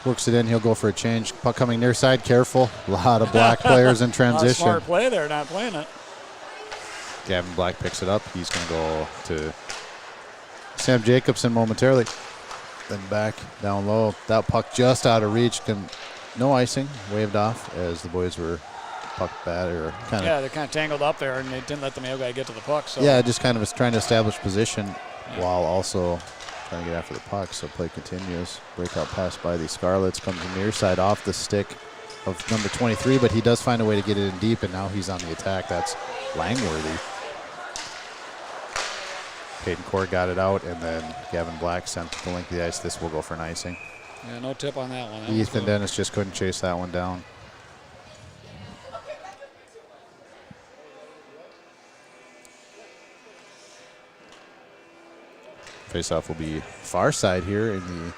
works it in. He'll go for a change. Puck coming near side. Careful. A lot of black players in transition. Smart play there, not playing it. Gavin Black picks it up. He's going to go to Sam Jacobson momentarily. Then back down low. That puck just out of reach. No icing. Waved off as the boys were puck bad or kind of. Yeah, they're kind of tangled up there, and they didn't let the Mayo guy get to the puck. So Yeah, just kind of was trying to establish position while also trying to get after the puck. So play continues. Breakout pass by the Scarlets. Comes in near side off the stick of number 23, but he does find a way to get it in deep, and now he's on the attack. That's Langworthy. Peyton Core got it out, and then Gavin Black sent the length of the ice. This will go for an icing. Yeah, no tip on that one. That Ethan Dennis just couldn't chase that one down. Faceoff will be far side here in the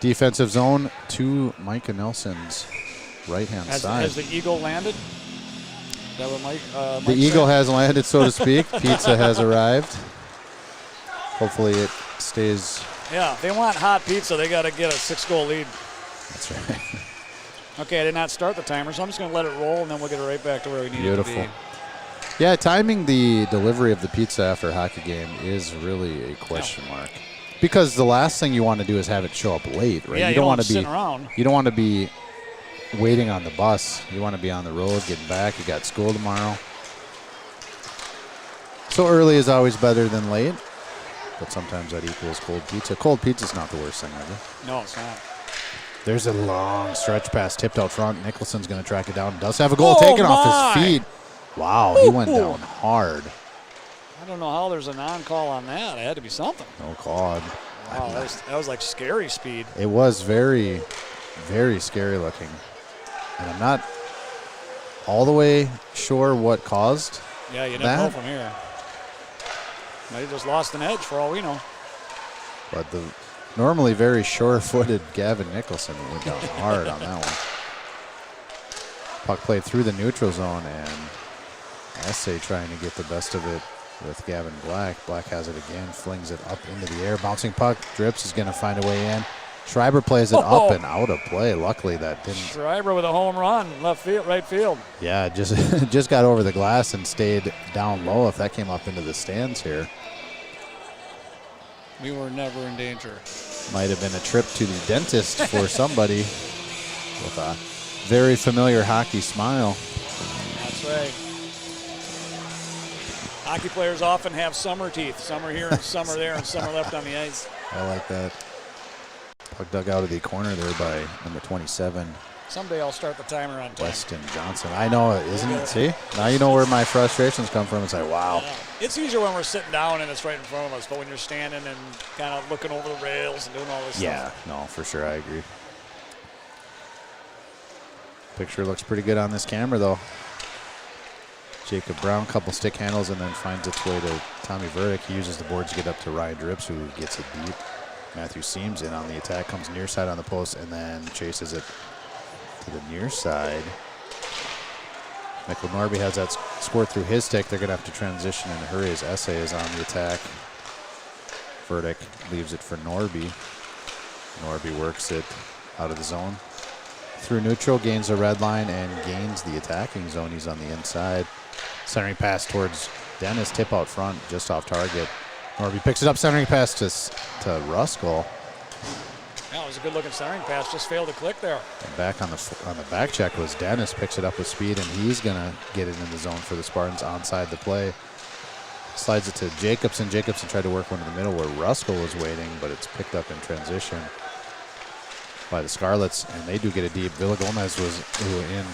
defensive zone to Micah Nelson's right-hand side. Has the Eagle landed? Is that what Mike The Eagle has landed, so to speak. Pizza has arrived. Hopefully it stays. Yeah, if they want hot pizza, they got to get a 6-goal lead. That's right. Okay, I did not start the timer, so I'm just going to let it roll, and then we'll get it right back to where we need it to be. Beautiful. Yeah, timing the delivery of the pizza after a hockey game is really a question mark. Because the last thing you want to do is have it show up late, right? Yeah, you don't want to be sitting around. You don't want to be waiting on the bus. You want to be on the road, getting back. You got school tomorrow. So early is always better than late, but sometimes that equals cold pizza. Cold pizza's not the worst thing ever. No, it's not. There's a long stretch pass tipped out front. Nicholson's going to track it down. Does have a goal taken off his feet. Wow, he went down hard. I don't know how there's a non-call on that. It had to be something. No call. Wow, that was like scary speed. It was very, very scary looking. And I'm not all the way sure what caused Yeah, you never that. know from here. Might have just lost an edge for all we know. But the normally very sure-footed Gavin Nicholson went down hard on that one. Puck played through the neutral zone, and Essay trying to get the best of it with Gavin Black. Black has it again, flings it up into the air. Bouncing puck, Drips is going to find a way in. Schreiber plays it up and out of play. Luckily, that didn't. Schreiber with a home run, left field, right field. Yeah, just got over the glass and stayed down low. If that came up into the stands here, We were never in danger. might have been a trip to the dentist for somebody with a very familiar hockey smile. That's right. Hockey players often have summer teeth. Some are here and some are there and some are left on the ice. I like that. Puck dug out of the corner there by number 27, Someday I'll start the timer on time. Weston Johnson. I know it, isn't it? See? Now you know where my frustrations come from. It's like, wow. Yeah. It's easier when we're sitting down and it's right in front of us, but when you're standing and kind of looking over the rails and doing all this Yeah, stuff. no, for sure. I agree. Picture looks pretty good on this camera, though. Jacob Brown, couple stick handles, and then finds its way to Tommy Verdick. He uses the boards to get up to Ryan Drips, who gets it deep. Matthew Seams in on the attack, comes near side on the post, and then chases it to the near side. Michael Norby has that squirt through his stick. They're going to have to transition and hurry as Essay is on the attack. Verdick leaves it for Norby. Norby works it out of the zone. Through neutral, gains the red line and gains the attacking zone. He's on the inside. Centering pass towards Dennis, tip out front, just off target. Norby picks it up, centering pass to Ruskell. Yeah, it was a good-looking centering pass. Just failed to click there. And back on the back check was Dennis, picks it up with speed, and he's going to get it in the zone for the Spartans onside the play. Slides it to Jacobson. Jacobson tried to work one in the middle where Ruskell was waiting, but it's picked up in transition by the Scarlets, and they do get a deep. Villa Gomez was in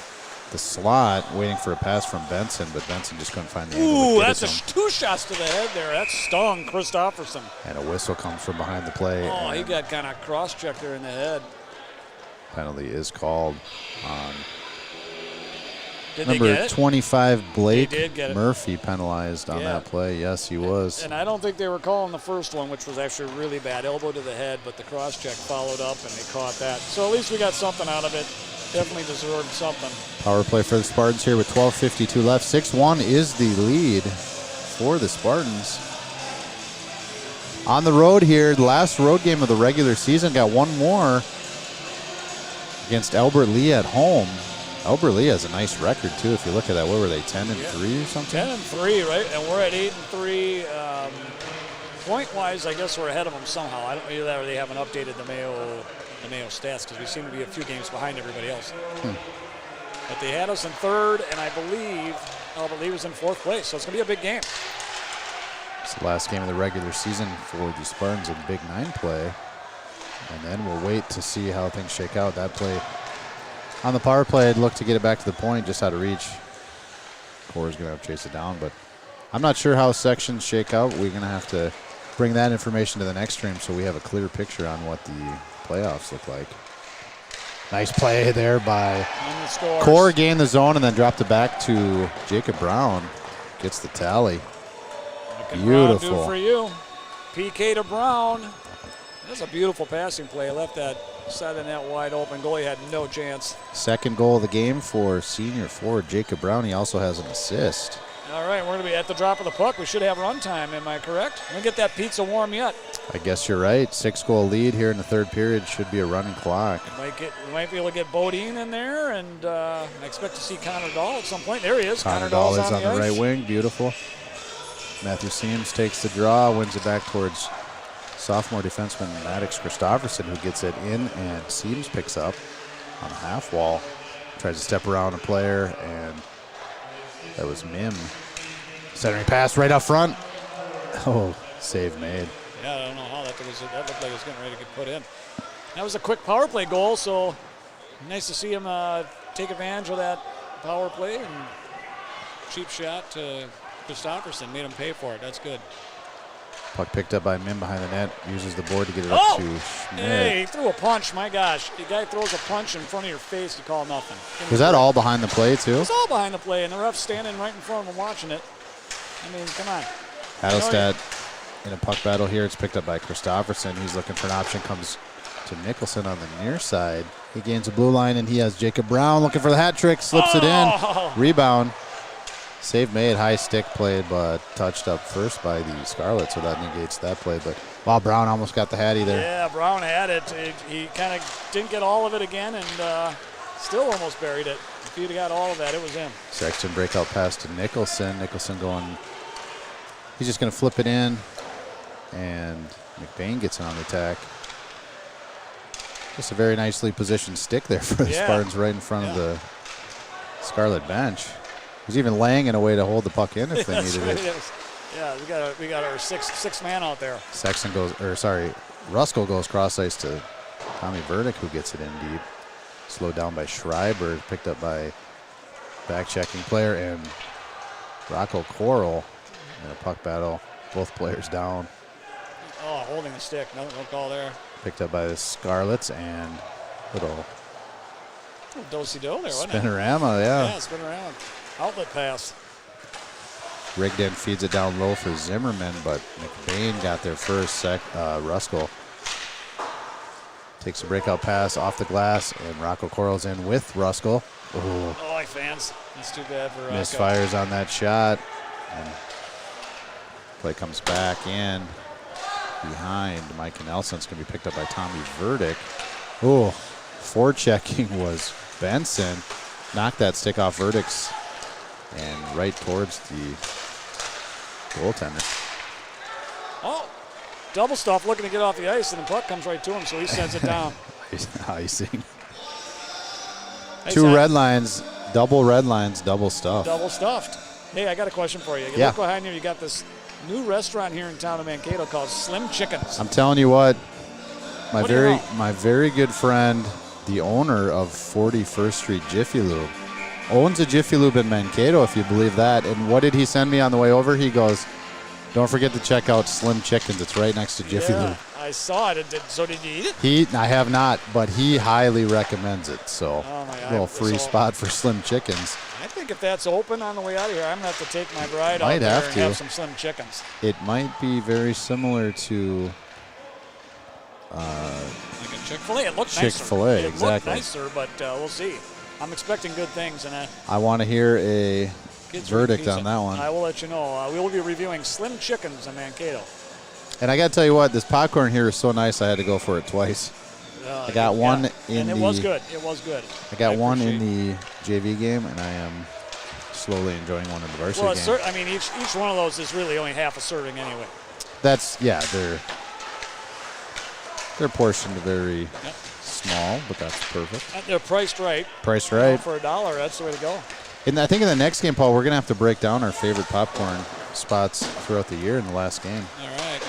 the slot waiting for a pass from Benson, but Benson just couldn't find the angle. Ooh, that's two shots to the head there. That stung Christopherson. And a whistle comes from behind the play. Oh, he got kind of cross-checked there in the head. Penalty is called on Did they number get it? 25, Blake They did get it. Murphy, penalized on that play. Yes, he was. And I don't think they were calling the first one, which was actually really bad. Elbow to the head, but the cross-check followed up, and they caught that. So at least we got something out of it. Definitely deserved something. Power play for the Spartans here with 12:52 left. 6-1 is the lead for the Spartans. On the road here, the last road game of the regular season, got one more against Albert Lee at home. Albert Lee has a nice record, too, if you look at that. What were they, 10-3 or something? 10-3, right? And we're at 8-3. Point-wise, I guess we're ahead of them somehow. I don't know either they haven't updated the Mayo stats because we seem to be a few games behind everybody else. But they had us in third, and I believe Albert Lee was in fourth place, so it's going to be a big game. It's the last game of the regular season for the Spartans in Big 9 play. And then we'll wait to see how things shake out. That play on the power play, I'd look to get it back to the point, just out of reach. Core's going to have to chase it down, but I'm not sure how sections shake out. We're going to have to bring that information to the next stream so we have a clear picture on what the playoffs look like. Nice play there by Core, gained the zone and then dropped it back to Jacob Brown. Gets the tally. Beautiful. Brown do for you. PK to Brown. That's a beautiful passing play. Left that side of the net wide open. Goalie had no chance. Second goal of the game for senior forward Jacob Brown. He also has an assist. All right, we're going to be at the drop of the puck. We should have runtime, am I correct? We'll get that pizza warm yet. I guess you're right. 6-goal lead here in the third period. Should be a running clock. We might be able to get Bodine in there, and I expect to see Connor Dahl at some point. There he is. Connor Dahl is on the right wing. Beautiful. Matthew Seams takes the draw, wins it back towards sophomore defenseman Maddox Christopherson, who gets it in, and Seams picks up on the half wall. Tries to step around a player, and that was Mim. Centering pass right up front. Oh, save made. Yeah, I don't know how that was. That looked like it was getting ready to get put in. That was a quick power play goal, so nice to see him take advantage of that power play, and cheap shot to Christopherson made him pay for it. That's good. Puck picked up by Min behind the net. Uses the board to get it up to Schmidt. Hey, he threw a punch. My gosh. The guy throws a punch in front of your face, you call nothing. Was that all behind the play, too? It's all behind the play, and the ref's standing right in front of him watching it. I mean, come on. Hadelstad in a puck battle here. It's picked up by Christofferson. He's looking for an option. Comes to Nicholson on the near side. He gains the blue line, and he has Jacob Brown looking for the hat trick. Slips it in. Rebound. Save made, high stick played, but touched up first by the Scarlet, so that negates that play. But wow, Brown almost got the hattie there. Yeah, Brown had it. He kind of didn't get all of it again, and still almost buried it. If he'd have got all of that, it was him. Sexton breakout pass to Nicholson. Nicholson going, he's just going to flip it in, and McBain gets in on the attack. Just a very nicely positioned stick there for the Spartans right in front of the Scarlet bench. He was even laying in a way to hold the puck in if they needed it. Yeah, we got our six man out there. Sexton goes, Ruskell goes cross ice to Tommy Verdick, who gets it in deep. Slowed down by Schreiber, picked up by back checking player, and Rocco Coral in a puck battle. Both players down. Oh, holding the stick. No call there. Picked up by the Scarlets, and little do-si-do there, wasn't it? spinorama, yeah. Yeah, spin around. Outlet pass. Rigdon feeds it down low for Zimmerman, but McBain got there first. Ruskell takes a breakout pass off the glass, and Rocco Coral's in with Ruskell. Oh, fans. That's too bad for Rocco. Misfires on that shot. And play comes back in behind Mike Nelson's going to be picked up by Tommy Verdick. Oh, forechecking was Benson. Knocked that stick off Verdick's and right towards the goaltender. Oh, double stuff looking to get off the ice, and the puck comes right to him, so he sends it down. Icing. Hey, Two Zach. red lines, double stuff. Double stuffed. Hey, I got a question for you. Yeah. Look behind you. You got this new restaurant here in town of Mankato called Slim Chickens. I'm telling you what, my What do you know? very good friend, the owner of 41st Street Jiffy Lube, owns a Jiffy Lube in Mankato, if you believe that. And what did he send me on the way over? He goes, don't forget to check out Slim Chickens. It's right next to Jiffy Lube. I saw it. So did you eat it? I have not, but he highly recommends it. So Oh, my a little free spot for Slim Chickens. I think if that's open on the way out of here, I'm going to have to take my bride out Might there have and to. have some Slim Chickens. It might be very similar to Like a Chick-fil-A. It looked Chick-fil-A, nicer. It looked exactly. nicer, but we'll see. I'm expecting good things. And I want to hear a kids verdict pizza. on that one. I will let you know. We will be reviewing Slim Chickens in Mankato. And I got to tell you what, this popcorn here is so nice, I had to go for it twice. I got one in and it the. was good. It was good. I got one in appreciate the JV game, and I am slowly enjoying one in the varsity Well, game. I mean, each one of those is really only half a serving anyway. That's they're portioned very small, but that's perfect. And they're priced right. Priced right. For $1, that's the way to go. And I think in the next game, Paul, we're gonna have to break down our favorite popcorn spots throughout the year in the last game. All right.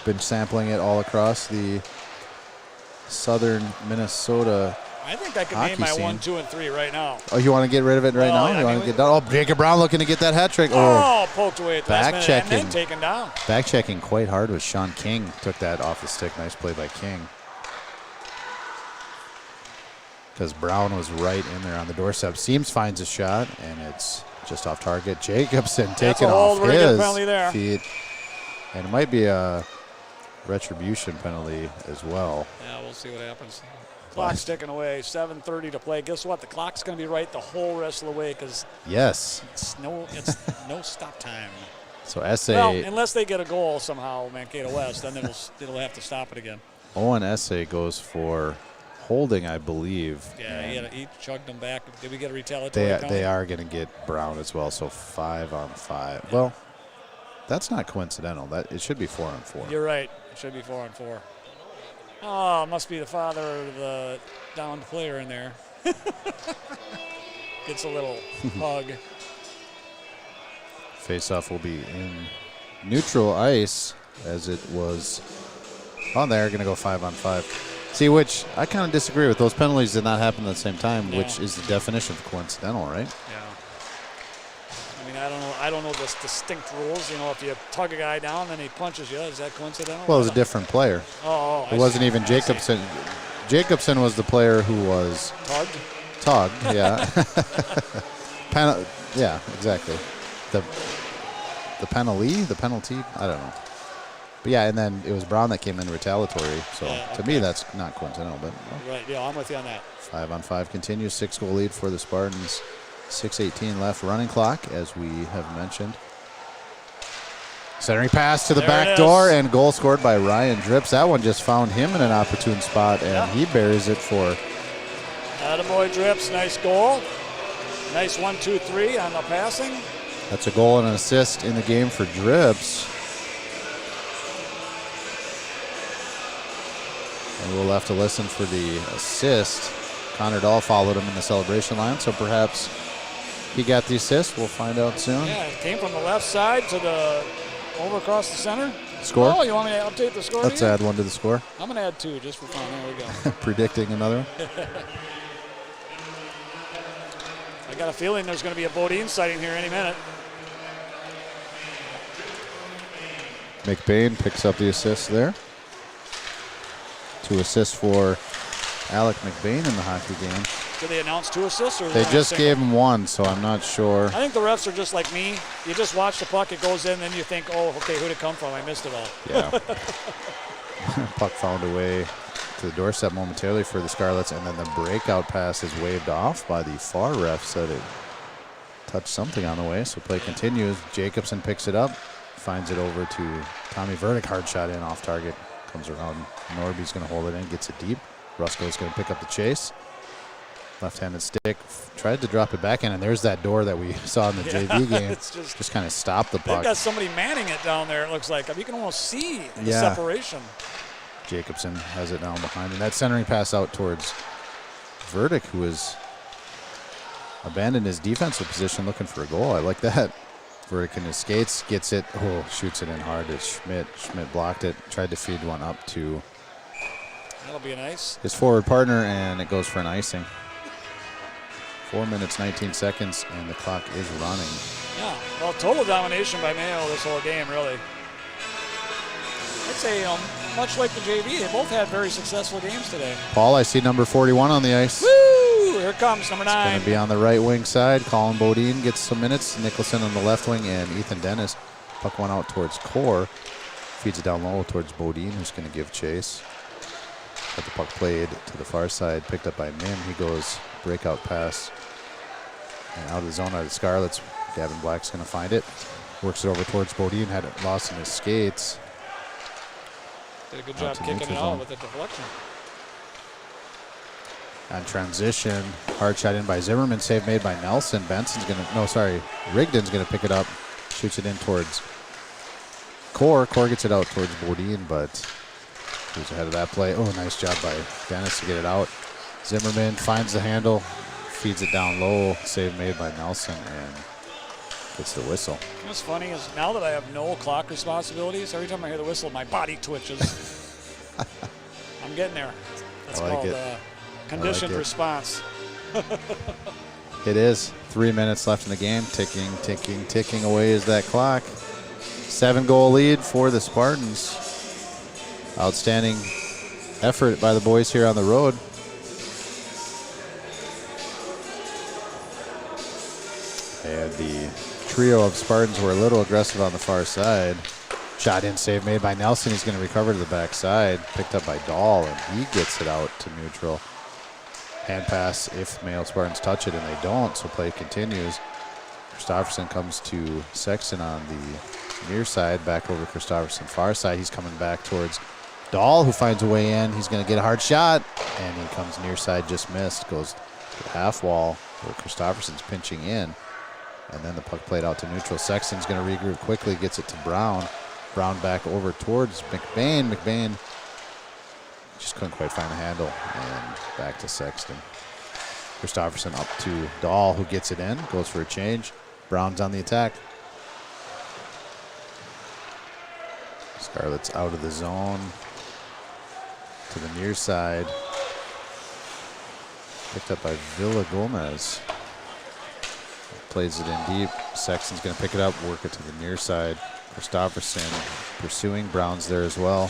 Been sampling it all across the southern Minnesota. I think I could hockey name my scene. 1, 2, and 3 right now. Oh, you want to get rid of it right Well, now? I You want mean, to get done? Oh, Jacob Brown looking to get that hat trick. Oh, poked away at the last back minute checking. and then taken down. Back checking quite hard with Sean King. Took that off the stick. Nice play by King. Because Brown was right in there on the doorstep. Seams finds a shot, and it's just off target. Jacobson taking a off hold. We're gonna get a his penalty there. feet. And it might be a retribution penalty as well. Yeah, we'll see what happens. Clock's ticking away. 7:30 to play. Guess what? The clock's going to be right the whole rest of the way because Yes. it's no stop time. So SA, Well, unless they get a goal somehow, Mankato West, then it'll have to stop it again. Owen SA goes for holding, I believe. Yeah, he chugged them back. Did we get a retaliatory penalty? They are going to get Brown as well, so 5-on-5. Well, that's not coincidental. It should be 4-on-4. You're right. It should be 4-on-4. Oh, must be the father of the downed player in there. Gets a little hug. Face-off will be in neutral ice as it was on there. Going to go 5-on-5. See, which I kind of disagree with. Those penalties did not happen at the same time, No. which is the definition of coincidental, right? Yeah. I mean, I don't know the distinct rules. You know, if you tug a guy down and he punches you, is that coincidental? Well, it was a different player. Oh, it wasn't even Jacobson. Jacobson was the player who was tugged. Yeah. Yeah, exactly. The penalty. I don't know. But yeah, and then it was Brown that came in retaliatory. So to me, that's not coincidental. But right, yeah, I'm with you on that. 5-on-5 continues. 6-goal lead for the Spartans. 6:18 left running clock, as we have mentioned. Centering pass to the back door, and goal scored by Ryan Drips. That one just found him in an opportune spot, and he buries it for. Attaboy Drips, nice goal. Nice 1-2-3 on the passing. That's a goal and an assist in the game for Drips. And we'll have to listen for the assist. Connor Dahl followed him in the celebration line, so perhaps he got the assist. We'll find out soon. Yeah, it came from the left side to the over across the center. Score? Oh, you want me to update the score? Let's add one to the score. I'm going to add 2 just for fun. There we go. Predicting another one. I got a feeling there's going to be a Bodine sighting here any minute. McBain picks up the assist there. 2 assists for Alec McBain in the hockey game. Did they announce 2 assists? Or they just gave him 1, so I'm not sure. I think the refs are just like me. You just watch the puck, it goes in, then you think, oh, okay, who'd it come from? I missed it all. Yeah. Puck found a way to the doorstep momentarily for the Scarlets, and then the breakout pass is waved off by the far ref, said it touched something on the way, so play continues. Jacobson picks it up, finds it over to Tommy Verdick. Hard shot in off target. Comes around. Norby's going to hold it in, gets it deep. Rusko's going to pick up the chase. Left-handed stick, tried to drop it back in, and there's that door that we saw in the JV game. It's just kind of stopped the puck. They've got somebody manning it down there, it looks like. You can almost see the separation. Jacobson has it down behind, and that centering pass out towards Verdick, who has abandoned his defensive position looking for a goal. I like that. Verdick in his skates, gets it, shoots it in hard to Schmidt. Schmidt blocked it, tried to feed one up to that'll be nice. His forward partner, and it goes for an icing. 4 minutes, 19 seconds, and the clock is running. Yeah, well, total domination by Mayo this whole game, really. I'd say, much like the JV, they both had very successful games today. Paul, I see number 41 on the ice. Woo! Here comes number 9. Going to be on the right wing side. Colin Bodine gets some minutes. Nicholson on the left wing, and Ethan Dennis. Puck one out towards Core. Feeds it down low towards Bodine, who's going to give chase. But the puck played to the far side, picked up by Mim. He goes breakout pass. And out of the zone out of the Scarlets. Gavin Black's going to find it. Works it over towards Bodine. Had it lost in his skates. Did a good job kicking it out with the deflection. On transition, hard shot in by Zimmerman. Save made by Nelson. Benson's going to, Rigdon's going to pick it up. Shoots it in towards Core. Core gets it out towards Bodine, but who's ahead of that play? Oh, nice job by Dennis to get it out. Zimmerman finds the handle. Feeds it down low. Save made by Nelson, and gets the whistle. What's funny is now that I have no clock responsibilities, every time I hear the whistle, my body twitches. I'm getting there. That's called conditioned response. It is. 3 minutes left in the game. Ticking, ticking, ticking away is that clock. 7-goal lead for the Spartans. Outstanding effort by the boys here on the road. And the trio of Spartans were a little aggressive on the far side. Shot in, save made by Nelson. He's going to recover to the backside. Picked up by Dahl, and he gets it out to neutral. Hand pass if Mayo Spartans touch it, and they don't, so play continues. Christopherson comes to Sexton on the near side, back over Christopherson far side. He's coming back towards Dahl, who finds a way in. He's going to get a hard shot, and he comes near side, just missed. Goes to the half wall where Christopherson's pinching in. And then the puck played out to neutral. Sexton's going to regroup quickly, gets it to Brown. Brown back over towards McBain. McBain just couldn't quite find the handle. And back to Sexton. Christopherson up to Dahl, who gets it in. Goes for a change. Brown's on the attack. Scarlet's out of the zone. To the near side. Picked up by Villa Gomez. plays it in deep. Sexton's going to pick it up, work it to the near side. Christopherson pursuing Brown's there as well.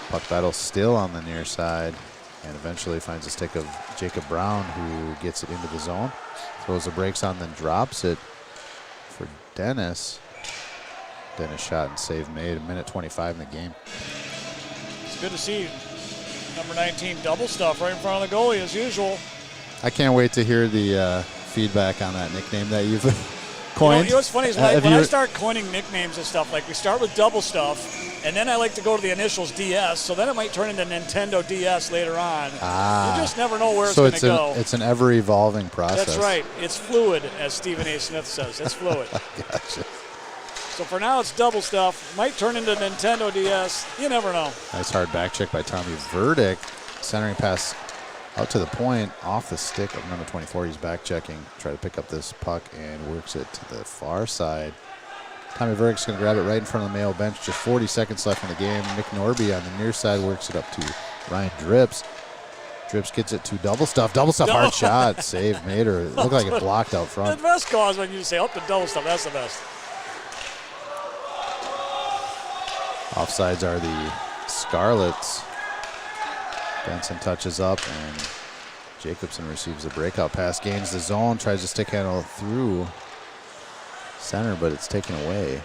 Puck battle still on the near side, and eventually finds a stick of Jacob Brown, who gets it into the zone. Throws the brakes on, then drops it for Dennis. Dennis shot and save made. 1:25 in the game. It's good to see number 19 double stuff right in front of the goalie as usual. I can't wait to hear the feedback on that nickname that you've coined. You know what's funny is when I start coining nicknames and stuff, like we start with double stuff, and then I like to go to the initials DS, so then it might turn into Nintendo DS later on. You just never know where it's going to go. It's an ever-evolving process. That's right. It's fluid, as Stephen A. Smith says. It's fluid. Gotcha. So for now, it's double stuff. Might turn into Nintendo DS. You never know. Nice hard back check by Tommy Verdick. Centering pass out to the point, off the stick of number 24. He's back checking, try to pick up this puck, and works it to the far side. Tommy Verdick's going to grab it right in front of the Mayo bench. Just 40 seconds left in the game. Nick Norby on the near side works it up to Ryan Drips. Drips gets it to double stuff. Double stuff, hard shot. Save made, or it looked like it blocked out front. The best call is when you say, the double stuff. That's the best. Offsides are the Scarlets. Benson touches up, and Jacobson receives a breakout pass, gains the zone, tries to stick handle through center, but it's taken away.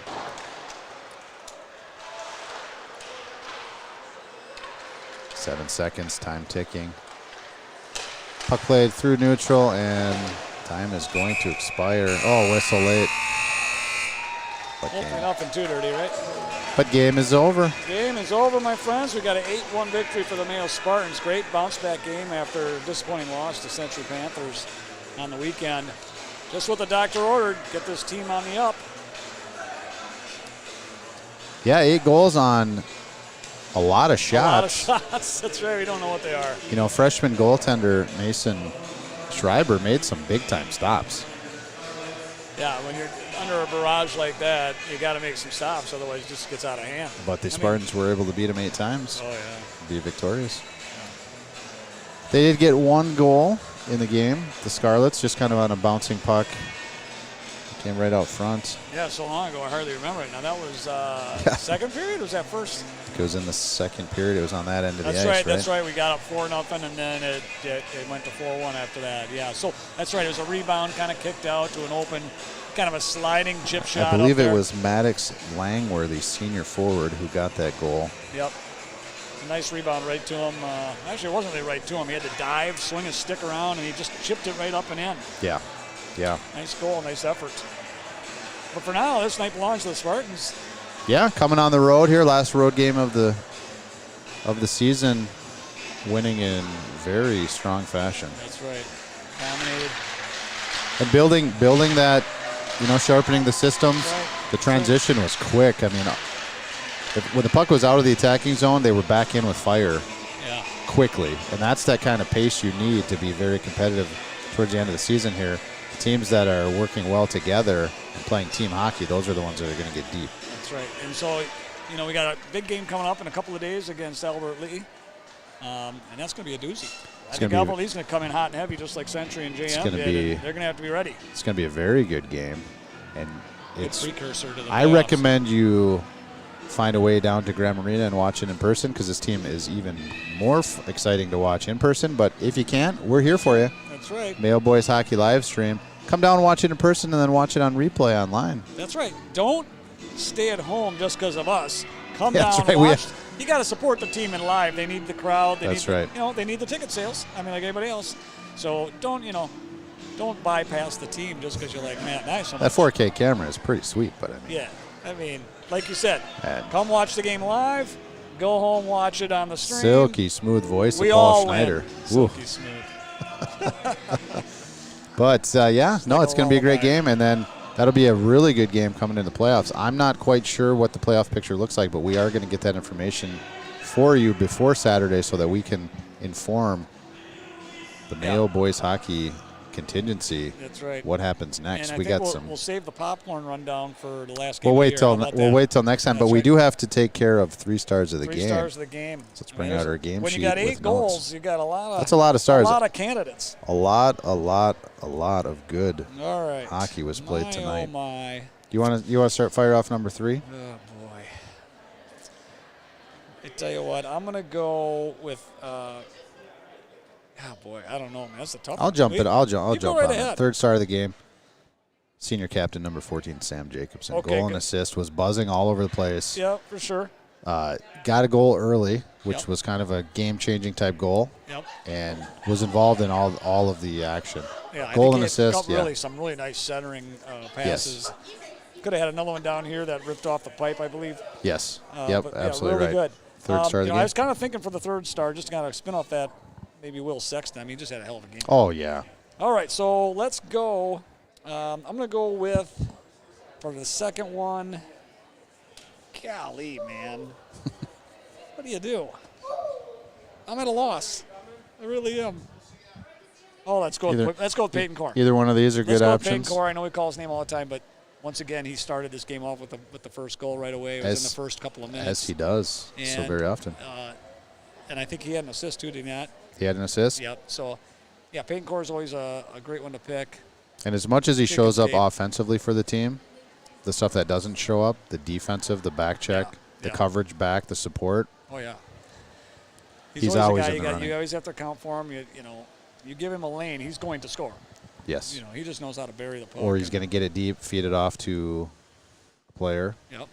Seven seconds, time ticking. Puck played through neutral, and time is going to expire. Oh, whistle late. Hopefully nothing too dirty, right? But game is over. Game is over, my friends. We got an 8-1 victory for the Mayo Spartans. Great bounce-back game after a disappointing loss to Century Panthers on the weekend. Just what the doctor ordered, get this team on the up. Yeah, 8 goals on a lot of shots. A lot of shots. That's right. We don't know what they are. You know, freshman goaltender Mason Schreiber made some big-time stops. Yeah, when you're under a barrage like that, you got to make some stops, otherwise it just gets out of hand. But the Spartans were able to beat them 8 times. Oh, yeah. Be victorious. They did get 1 goal in the game. The Scarlets, just kind of on a bouncing puck. Came right out front. Yeah, so long ago, I hardly remember it. Now, that was second period, or was that first? It was in the second period. It was on that end of the ice, right? That's right. We got up 4-0, and then it went to 4-1 after that. Yeah, so that's right. It was a rebound, kind of kicked out to an open, kind of a sliding chip shot. I believe it was Maddox Langworthy, senior forward, who got that goal. Yep. A nice rebound right to him. Actually, it wasn't really right to him. He had to dive, swing his stick around, and he just chipped it right up and in. Yeah. Yeah. Nice goal, nice effort. But for now, this night belongs to the Spartans. Yeah, coming on the road here, last road game of the season, winning in very strong fashion. That's right. Dominated. And building that, sharpening the systems. Right. The transition was quick. I mean, when the puck was out of the attacking zone, they were back in with fire quickly. And that's that kind of pace you need to be very competitive towards the end of the season here. The teams that are working well together and playing team hockey, those are the ones that are going to get deep. That's right. And so, we got a big game coming up in a couple of days against Albert Lee. And that's going to be a doozy. I think Albert Lee's going to come in hot and heavy just like Century and JM did. They're going to have to be ready. It's going to be a very good game. And it's precursor to the I recommend you find a way down to Graham Arena and watch it in person, because this team is even more exciting to watch in person. But if you can't, we're here for you. That's right. Mayo Boys Hockey live stream. Come down and watch it in person, and then watch it on replay online. That's right. Don't stay at home just because of us. Come down and watch. You got to support the team in live. They need the crowd. They need the ticket sales. I mean, like anybody else. So don't bypass the team just because you're like, man, nice. That 4K camera is pretty sweet, but I mean, like you said, come watch the game live. Go home, watch it on the stream. Silky smooth voice of Paul Schneider. Silky smooth. But it's going to be a great game, and then that'll be a really good game coming into the playoffs. I'm not quite sure what the playoff picture looks like, but we are going to get that information for you before Saturday so that we can inform the Mayo Boys Hockey contingency. That's right. What happens next? And We I think got we'll save the popcorn rundown for the last game. We'll wait of the till year. How about we'll that? wait till next time. That's But we right. do have to take care of 3 stars of the 3 game. stars of the game. So let's bring out our game when sheet you got 8 with goals, notes. you got a lot of. That's a lot of stars. A lot of candidates. A lot of good All right. hockey was played My, tonight. Oh my. You want to start fire off number 3? Oh boy. I tell you what, I'm gonna go with. Oh boy, I don't know, man. That's a tough. I'll one. jump You it. I'll jump go right on it. ahead. 3rd star of the game. Senior captain number 14, Sam Jacobson. Okay, goal and good. assist, was buzzing all over the place. Yeah, for sure. Got a goal early, which Yep. was kind of a game-changing type goal, Yep. and was involved in all of the action. Yeah, Goal I and think he had assist, really some really nice centering passes. Could have had another one down here that ripped off the pipe, I believe. Yes. But, yeah, Absolutely really right. good. 3rd star of the I game. was kind of thinking for the 3rd star, just to kind of spin off that, maybe Will Sexton. I mean, he just had a hell of a game. Oh yeah. All right, so let's go. I'm going to go with, for the second one, golly, man. What do you do? I'm at a loss. I really am. Oh, let's go with Peyton Core. Either one of these are Let's good go with Peyton options. Core. I know we call his name all the time, but once again, he started this game off with the first goal right away. It was in the first couple of minutes. As he does so And, very often. And I think he had an assist too, did he not? He had an assist. Yep. So, yeah, Peyton Core is always a great one to pick. And as much as he Kick shows of up tape. offensively for the team, the stuff that doesn't show up, the defensive, the back check, Yeah, the yeah. coverage back, the support. Oh yeah. He's a always guy in you the running. You always have to account for him. You know, you give him a lane, he's going to score. Yes. You know, he just knows how to bury the puck. Or he's going to get it deep, feed it off to a player, Yep.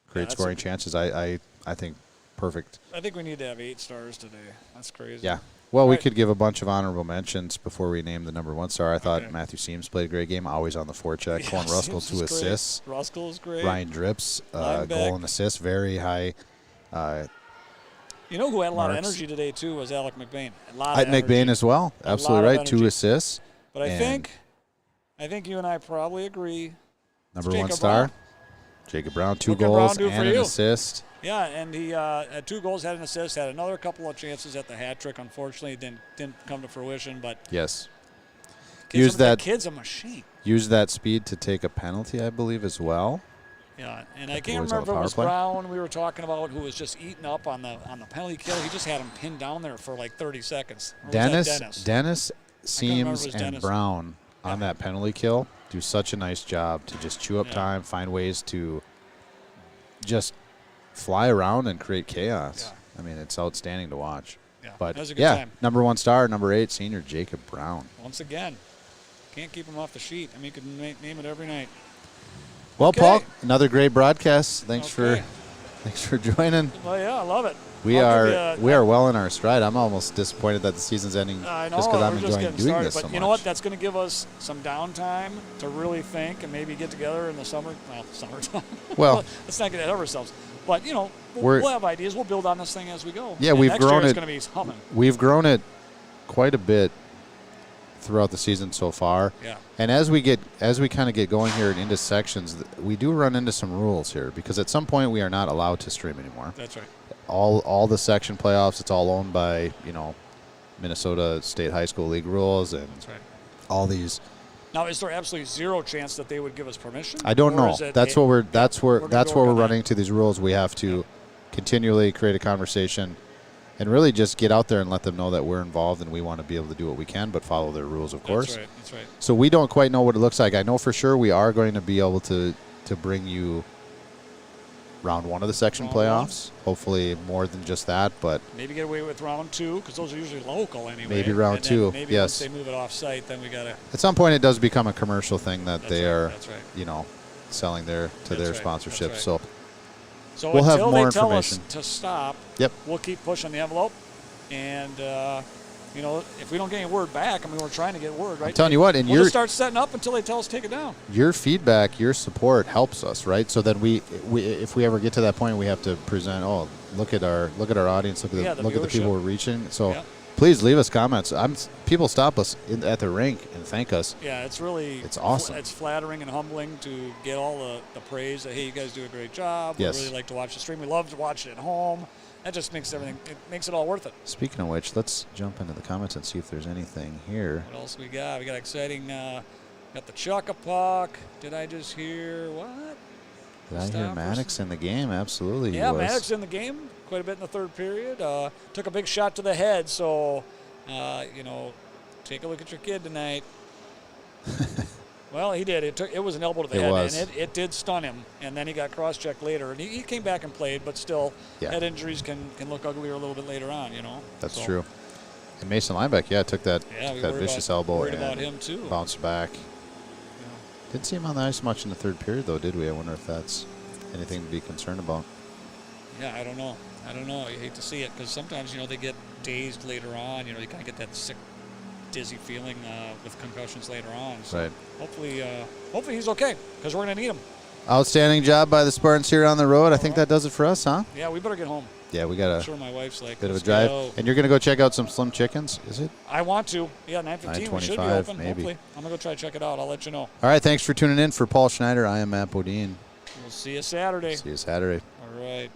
create that's scoring chances. I think perfect. I think we need to have 8 stars today. That's crazy. Yeah. Well, we Right. could give a bunch of honorable mentions before we name the number 1 star. I thought Okay. Matthew Seams played a great game, always on the forecheck. Yeah, Colin Ruskell, Sims 2 is great. assists. Ruskell is great. Ryan Drips, Lineback. goal and assist, very high. You know who had a lot of Marks. energy today too was Alec McBain. A lot of McBain energy. as well. A Absolutely lot of right. 2 energy. assists. But I And think you and I probably agree. number Jacob 1 star, Brown. Jacob Brown, 2 What can Brown goals do for and an you? assist. Yeah, and he had 2 goals, had an assist, had another couple of chances at the hat trick. Unfortunately, it didn't come to fruition. But Yes. the kid's a machine. Use that speed to take a penalty, I believe, as well. Yeah, and I Like the can't boys on remember if the it power was play? Brown we were talking about who was just eating up on the penalty kill. He just had him pinned down there for like 30 seconds. Or was that Dennis, remember Seams, if it was and Dennis. Brown on that penalty kill do such a nice job to just chew up Yeah. time, find ways to just fly around and create chaos. Yeah. I mean, it's outstanding to watch. Yeah, But that was a good yeah, time. number 1 star, number 8 senior Jacob Brown. Once again, can't keep him off the sheet. I mean, you could name it every night. Well, Okay. Paul, another great broadcast. Thanks Okay. for joining. Well, yeah, I love it. We I'll give are you a- well in our stride. I'm almost disappointed that the season's ending I know, just because I'm we're just enjoying getting doing started. this But so you much. know what? That's going to give us some downtime to really think and maybe get together in the summer. Well, summertime. Well- let's not get ahead of ourselves. But, you know, We're- we'll have ideas. We'll build on this thing as we go. Yeah, And we've next grown year it. It's going to be humming. We've grown it quite a bit throughout the season so far. Yeah. And as we kind of get going here and into sections, we do run into some rules here because at some point we are not allowed to stream anymore. That's right. All the section playoffs, it's all owned by, Minnesota State High School League rules and That's right. all these. Now, is there absolutely zero chance that they would give us permission? I don't Or know. is it That's a- what we're that's where gonna that's go where we're with that. running into these rules. We have to continually create a conversation and really just get out there and let them know that we're involved and we want to be able to do what we can, but follow their rules, of course. That's right. That's right. So we don't quite know what it looks like. I know for sure we are going to be able to bring you round 1 of the section Round one. playoffs. Hopefully more than just that, but Maybe get away with round 2 because those are usually local anyway. Maybe round And then 2, Maybe yes. once they move it off site, then we got to. at some point it does become a commercial thing that That's they right, are, that's right. selling their That's right, sponsorship. that's So So We'll have until more they tell us information. to stop, Yep. we'll keep pushing the envelope. And, if we don't get any word back, I mean, we're trying to get word, right? I'm telling you what, and we'll you're just start setting up until they tell us to take it down. your feedback, your support helps us, right? So then we if we ever get to that point, we have to present. Oh, look at our audience. Look at the look at the people viewership. we're reaching. So Yeah. please leave us comments. People stop us at the rink and thank us. Yeah, it's really It's awesome. It's flattering and humbling to get all the praise that, hey, you guys do a great job. Yes. We really like to watch the stream. We love to watch it at home. that just makes everything. It makes it all worth it. Speaking of which, let's jump into the comments and see if there's anything here. What else we got? We got exciting. Got the Chuck-a-Puck. Did I just hear what? Did I hear Maddox in the game? Absolutely, Yeah, he was. Maddox in the game quite a bit in the third period. Took a big shot to the head, so, take a look at your kid tonight. Well, he did. It was an elbow to the head, and it did stun him. And then he got cross-checked later, and he came back and played, but still, head injuries can look uglier a little bit later on, That's true. And Mason Lineback, took that vicious elbow worried and about him too. Bounced back. Didn't see him on the ice much in the third period, though, did we? I wonder if that's anything to be concerned about. Yeah, I don't know. You hate to see it because sometimes, they get dazed later on. You kind of get that sick, dizzy feeling with concussions later on. So right. Hopefully he's okay because we're going to need him. Outstanding job by the Spartans here on the road. I think that does it for us, huh? Yeah, we better get home. Yeah, we got I'm sure my wife's like, bit of a drive. And you're going to go check out some Slim Chickens, is it? I want to. Yeah, 9:15. We should be open, maybe. hopefully. I'm going to go try to check it out. I'll let you know. All right, thanks for tuning in. For Paul Schneider, I am Matt Bodine. We'll see you Saturday. See you Saturday. All right.